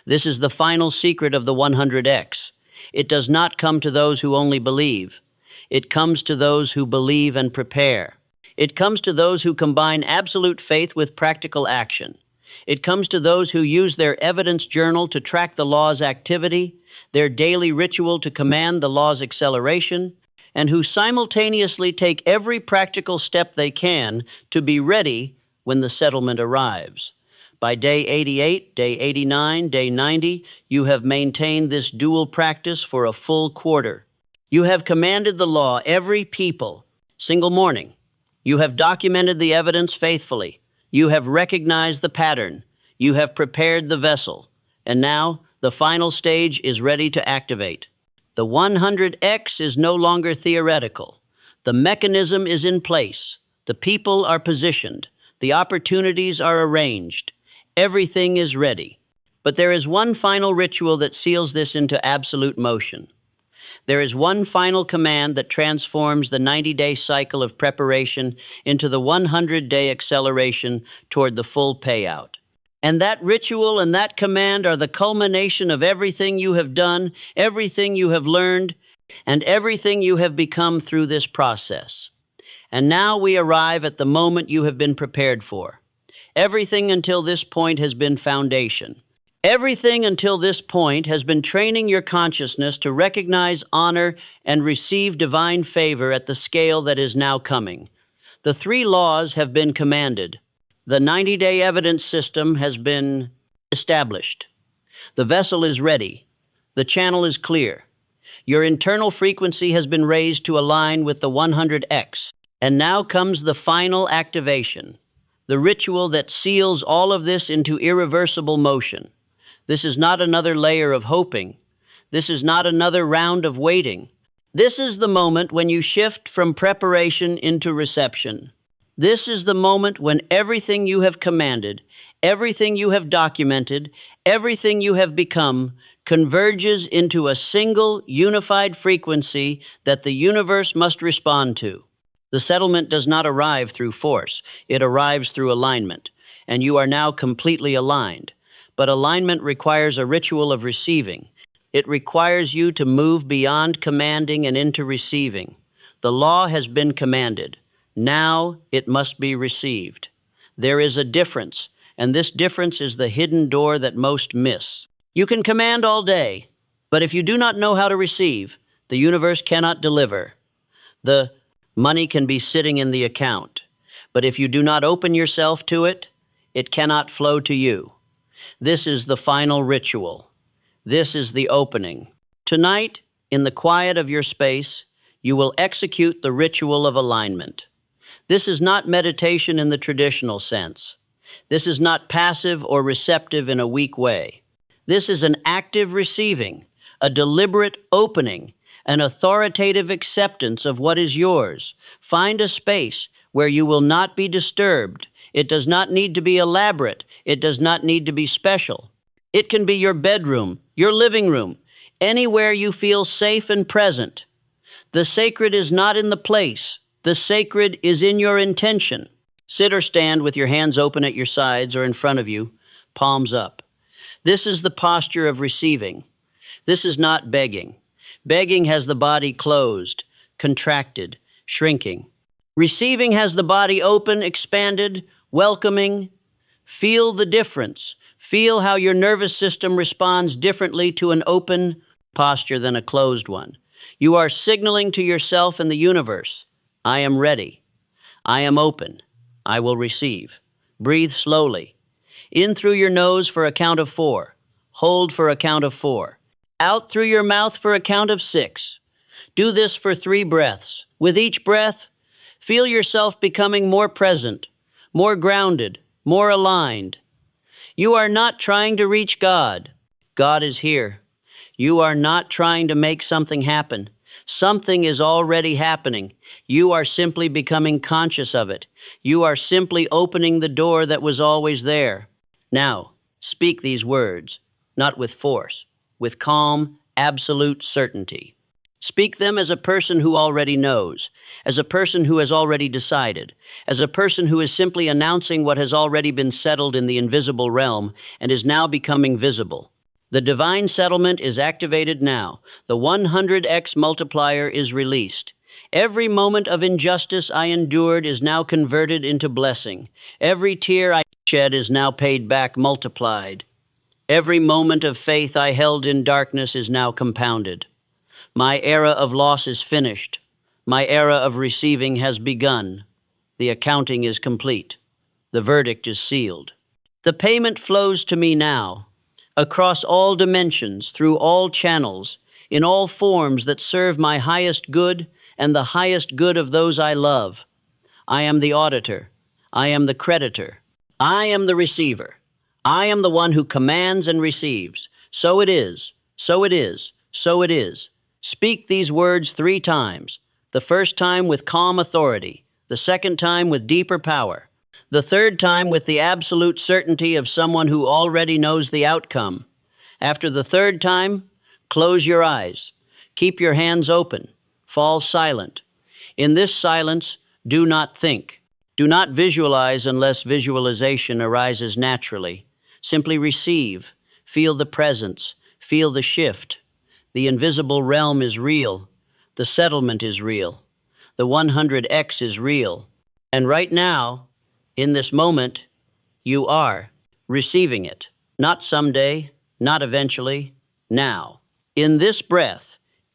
This is the final secret of the 100X. It does not come to those who only believe. It comes to those who believe and prepare. It comes to those who combine absolute faith with practical action. It comes to those who use their evidence journal to track the law's activity, their daily ritual to command the law's acceleration, and who simultaneously take every practical step they can to be ready when the settlement arrives. By day 88, day 89, day 90, you have maintained this dual practice for a full quarter. You have commanded the law every people, single morning. You have documented the evidence faithfully. You have recognized the pattern. You have prepared the vessel. And now the final stage is ready to activate. The 100X is no longer theoretical. The mechanism is in place. The people are positioned. The opportunities are arranged. Everything is ready. But there is one final ritual that seals this into absolute motion. There is one final command that transforms the 90-day cycle of preparation into the 100-day acceleration toward the full payout. And that ritual and that command are the culmination of everything you have done, everything you have learned, and everything you have become through this process. And now we arrive at the moment you have been prepared for. Everything until this point has been foundation. Everything until this point has been training your consciousness to recognize, honor, and receive divine favor at the scale that is now coming. The 3 laws have been commanded. The 90-day evidence system has been established. The vessel is ready. The channel is clear. Your internal frequency has been raised to align with the 100x. And now comes the final activation, the ritual that seals all of this into irreversible motion. This is not another layer of hoping. This is not another round of waiting. This is the moment when you shift from preparation into reception. This is the moment when everything you have commanded, everything you have documented, everything you have become converges into a single unified frequency that the universe must respond to. The settlement does not arrive through force. It arrives through alignment, and you are now completely aligned. But alignment requires a ritual of receiving. It requires you to move beyond commanding and into receiving. The law has been commanded. Now it must be received. There is a difference, and this difference is the hidden door that most miss. You can command all day, but if you do not know how to receive, the universe cannot deliver. The money can be sitting in the account, but if you do not open yourself to it, it cannot flow to you. This is the final ritual. This is the opening. Tonight, in the quiet of your space, you will execute the ritual of alignment. This is not meditation in the traditional sense. This is not passive or receptive in a weak way. This is an active receiving, a deliberate opening, an authoritative acceptance of what is yours. Find a space where you will not be disturbed. It does not need to be elaborate. It does not need to be special. It can be your bedroom, your living room, anywhere you feel safe and present. The sacred is not in the place. The sacred is in your intention. Sit or stand with your hands open at your sides or in front of you, palms up. This is the posture of receiving. This is not begging. Begging has the body closed, contracted, shrinking. Receiving has the body open, expanded, welcoming. Feel the difference. Feel how your nervous system responds differently to an open posture than a closed one. You are signaling to yourself and the universe, I am ready. I am open. I will receive. Breathe slowly. In through your nose for a count of 4. Hold for a count of 4. Out through your mouth for a count of 6. Do this for 3 breaths. With each breath, feel yourself becoming more present, more grounded, more aligned. You are not trying to reach God. God is here. You are not trying to make something happen. Something is already happening. You are simply becoming conscious of it. You are simply opening the door that was always there. Now, speak these words, not with force, with calm, absolute certainty. Speak them as a person who already knows, as a person who has already decided, as a person who is simply announcing what has already been settled in the invisible realm and is now becoming visible. The divine settlement is activated now. The 100x multiplier is released. Every moment of injustice I endured is now converted into blessing. Every tear I shed is now paid back multiplied. Every moment of faith I held in darkness is now compounded. My era of loss is finished. My era of receiving has begun. The accounting is complete. The verdict is sealed. The payment flows to me now, across all dimensions, through all channels, in all forms that serve my highest good and the highest good of those I love. I am the auditor. I am the creditor. I am the receiver. I am the one who commands and receives. So it is. So it is. So it is. Speak these words 3 times. The first time with calm authority. The second time with deeper power. The third time with the absolute certainty of someone who already knows the outcome. After the third time, close your eyes. Keep your hands open. Fall silent. In this silence, do not think. Do not visualize unless visualization arises naturally. Simply receive. Feel the presence. Feel the shift. The invisible realm is real. The settlement is real. The 100x is real. And right now, in this moment, you are receiving it. Not someday, not eventually, now. In this breath,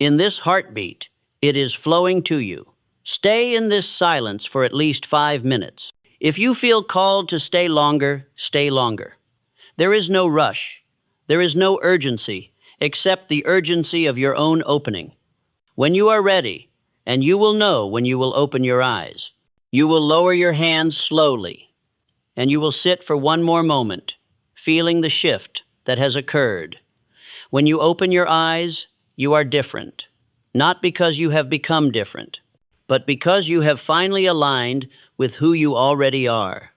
in this heartbeat, it is flowing to you. Stay in this silence for at least 5 minutes. If you feel called to stay longer, stay longer. There is no rush. There is no urgency, except the urgency of your own opening. When you are ready, and you will know when you will open your eyes, you will lower your hands slowly, and you will sit for one more moment, feeling the shift that has occurred. When you open your eyes, you are different, not because you have become different, but because you have finally aligned with who you already are.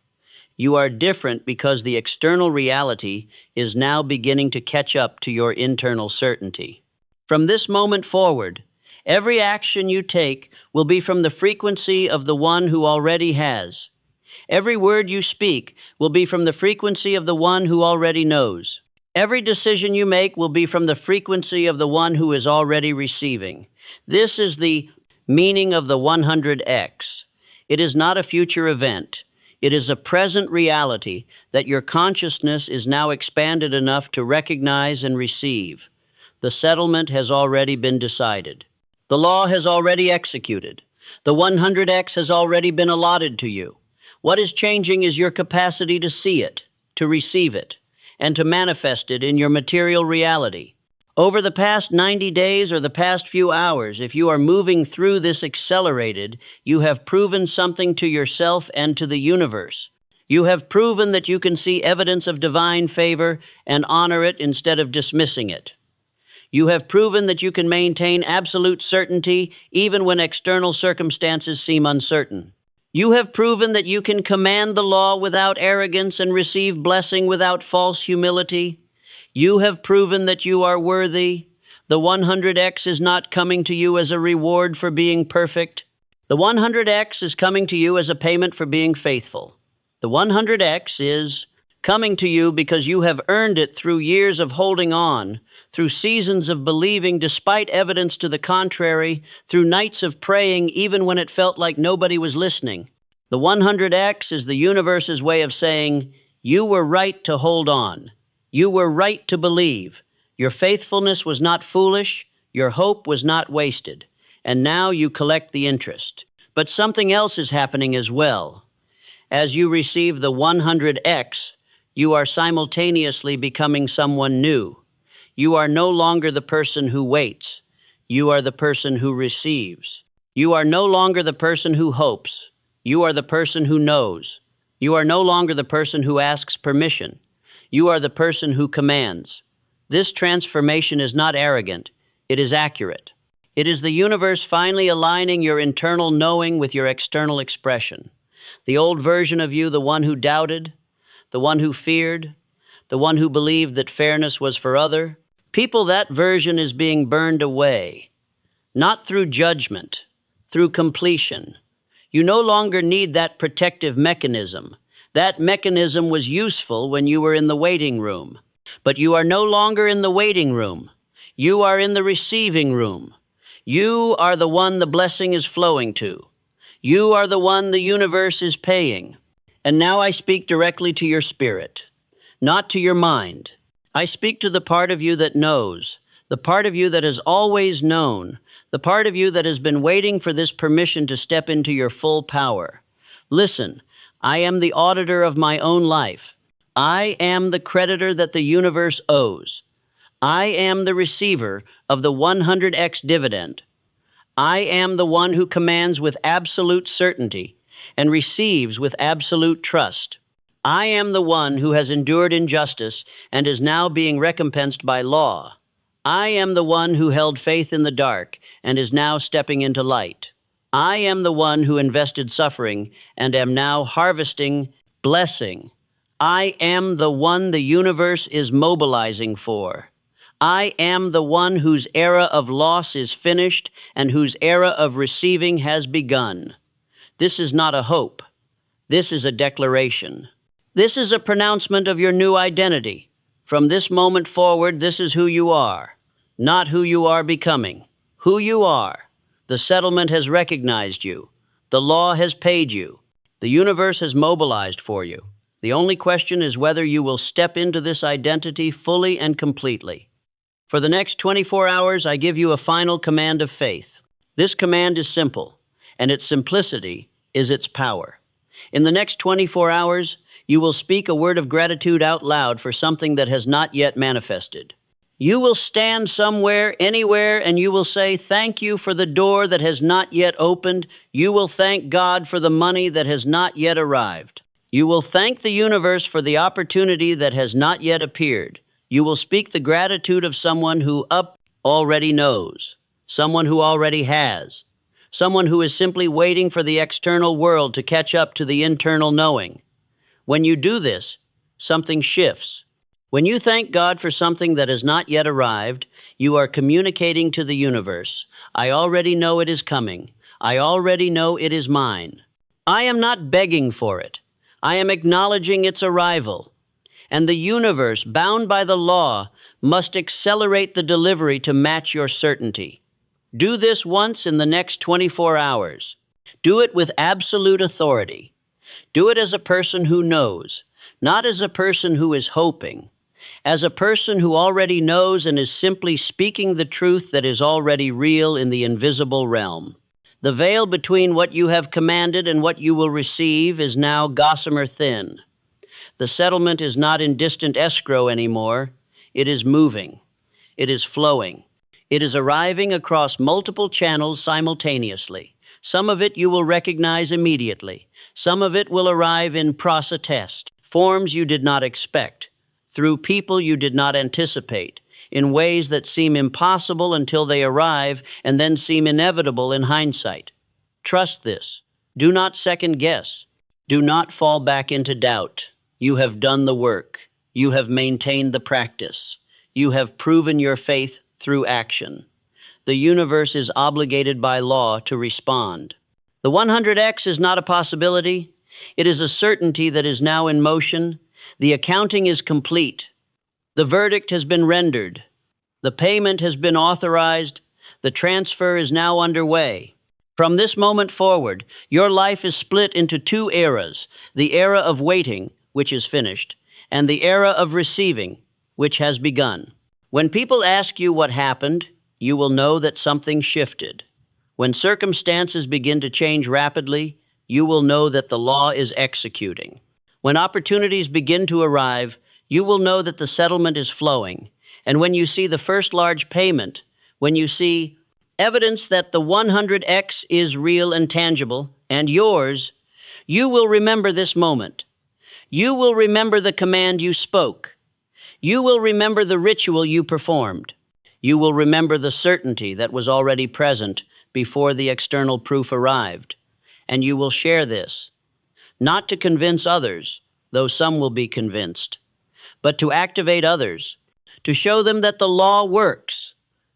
You are different because the external reality is now beginning to catch up to your internal certainty. From this moment forward, every action you take will be from the frequency of the one who already has. Every word you speak will be from the frequency of the one who already knows. Every decision you make will be from the frequency of the one who is already receiving. This is the meaning of the 100x. It is not a future event. It is a present reality that your consciousness is now expanded enough to recognize and receive. The settlement has already been decided. The law has already executed. The 100x has already been allotted to you. What is changing is your capacity to see it, to receive it, and to manifest it in your material reality. Over the past 90 days or the past few hours, if you are moving through this accelerated, you have proven something to yourself and to the universe. You have proven that you can see evidence of divine favor and honor it instead of dismissing it. You have proven that you can maintain absolute certainty even when external circumstances seem uncertain. You have proven that you can command the law without arrogance and receive blessing without false humility. You have proven that you are worthy. The 100x is not coming to you as a reward for being perfect. The 100x is coming to you as a payment for being faithful. The 100x is coming to you because you have earned it through years of holding on, through seasons of believing despite evidence to the contrary, through nights of praying even when it felt like nobody was listening. The 100x is the universe's way of saying, you were right to hold on. You were right to believe. Your faithfulness was not foolish. Your hope was not wasted. And now you collect the interest. But something else is happening as well. As you receive the 100x, you are simultaneously becoming someone new. You are no longer the person who waits. You are the person who receives. You are no longer the person who hopes. You are the person who knows. You are no longer the person who asks permission. You are the person who commands. This transformation is not arrogant. It is accurate. It is the universe finally aligning your internal knowing with your external expression. The old version of you, the one who doubted, the one who feared, the one who believed that fairness was for other people, that version is being burned away. Not through judgment, through completion. You no longer need that protective mechanism. That mechanism was useful when you were in the waiting room. But you are no longer in the waiting room. You are in the receiving room. You are the one the blessing is flowing to. You are the one the universe is paying. And now I speak directly to your spirit, not to your mind. I speak to the part of you that knows, the part of you that has always known, the part of you that has been waiting for this permission to step into your full power. Listen. I am the auditor of my own life. I am the creditor that the universe owes. I am the receiver of the 100x dividend. I am the one who commands with absolute certainty and receives with absolute trust. I am the one who has endured injustice and is now being recompensed by law. I am the one who held faith in the dark and is now stepping into light. I am the one who invested suffering and am now harvesting blessing. I am the one the universe is mobilizing for. I am the one whose era of loss is finished and whose era of receiving has begun. This is not a hope. This is a declaration. This is a pronouncement of your new identity. From this moment forward, this is who you are, not who you are becoming. Who you are. The settlement has recognized you. The law has paid you. The universe has mobilized for you. The only question is whether you will step into this identity fully and completely. For the next 24 hours, I give you a final command of faith. This command is simple, and its simplicity is its power. In the next 24 hours, you will speak a word of gratitude out loud for something that has not yet manifested. You will stand somewhere, anywhere, and you will say, thank you for the door that has not yet opened. You will thank God for the money that has not yet arrived. You will thank the universe for the opportunity that has not yet appeared. You will speak the gratitude of someone who already knows, someone who already has, someone who is simply waiting for the external world to catch up to the internal knowing. When you do this, something shifts. When you thank God for something that has not yet arrived, you are communicating to the universe, I already know it is coming. I already know it is mine. I am not begging for it. I am acknowledging its arrival. And the universe, bound by the law, must accelerate the delivery to match your certainty. Do this once in the next 24 hours. Do it with absolute authority. Do it as a person who knows, not as a person who is hoping. As a person who already knows and is simply speaking the truth that is already real in the invisible realm. The veil between what you have commanded and what you will receive is now gossamer thin. The settlement is not in distant escrow anymore. It is moving. It is flowing. It is arriving across multiple channels simultaneously. Some of it you will recognize immediately. Some of it will arrive in process, forms you did not expect, through people you did not anticipate, in ways that seem impossible until they arrive and then seem inevitable in hindsight. Trust this. Do not second guess. Do not fall back into doubt. You have done the work. You have maintained the practice. You have proven your faith through action. The universe is obligated by law to respond. The 100x is not a possibility. It is a certainty that is now in motion. The accounting is complete. The verdict has been rendered. The payment has been authorized. The transfer is now underway. From this moment forward, your life is split into two eras, the era of waiting, which is finished, and the era of receiving, which has begun. When people ask you what happened, you will know that something shifted. When circumstances begin to change rapidly, you will know that the law is executing. When opportunities begin to arrive, you will know that the settlement is flowing. And when you see the first large payment, when you see evidence that the 100x is real and tangible and yours, you will remember this moment. You will remember the command you spoke. You will remember the ritual you performed. You will remember the certainty that was already present before the external proof arrived. And you will share this, not to convince others, though some will be convinced, but to activate others, to show them that the law works,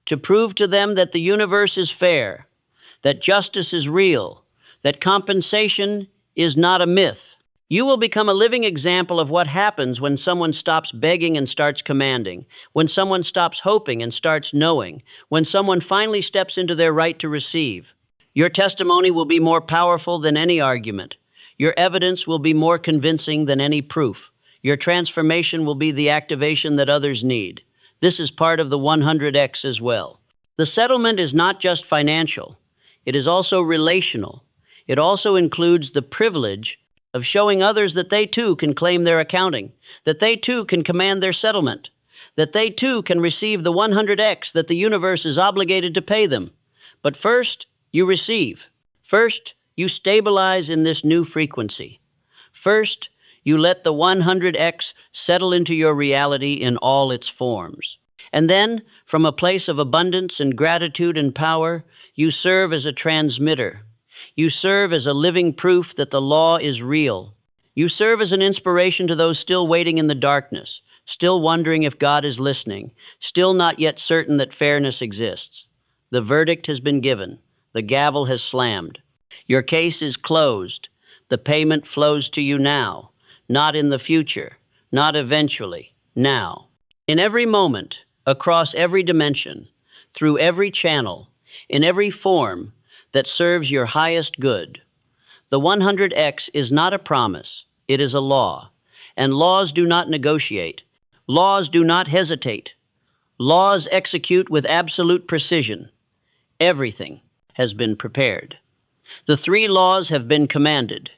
to prove to them that the universe is fair, that justice is real, that compensation is not a myth. You will become a living example of what happens when someone stops begging and starts commanding, when someone stops hoping and starts knowing, when someone finally steps into their right to receive. Your testimony will be more powerful than any argument. Your evidence will be more convincing than any proof. Your transformation will be the activation that others need. This is part of the 100x as well. The settlement is not just financial. It is also relational. It also includes the privilege of showing others that they too can claim their accounting, that they too can command their settlement, that they too can receive the 100x that the universe is obligated to pay them. But first, you receive. First, you stabilize in this new frequency. First, you let the 100x settle into your reality in all its forms. And then, from a place of abundance and gratitude and power, you serve as a transmitter. You serve as a living proof that the law is real. You serve as an inspiration to those still waiting in the darkness, still wondering if God is listening, still not yet certain that fairness exists. The verdict has been given. The gavel has slammed. Your case is closed. The payment flows to you now, not in the future, not eventually, now. In every moment, across every dimension, through every channel, in every form that serves your highest good. The 100X is not a promise, it is a law. And laws do not negotiate. Laws do not hesitate. Laws execute with absolute precision. Everything has been prepared. The three laws have been commanded.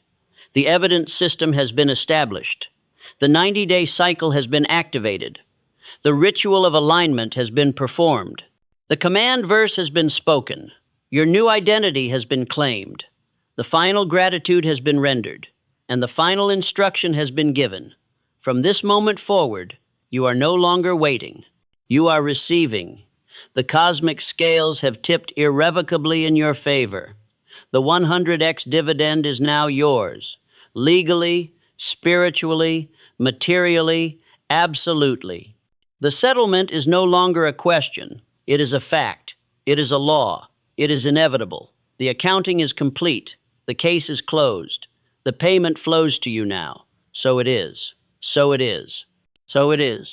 The evidence system has been established. The 90-day cycle has been activated. The ritual of alignment has been performed. The command verse has been spoken. Your new identity has been claimed. The final gratitude has been rendered. And the final instruction has been given. From this moment forward, you are no longer waiting. You are receiving. The cosmic scales have tipped irrevocably in your favor. The 100X dividend is now yours. Legally, spiritually, materially, absolutely. The settlement is no longer a question. It is a fact. It is a law. It is inevitable. The accounting is complete. The case is closed. The payment flows to you now. So it is. So it is. So it is.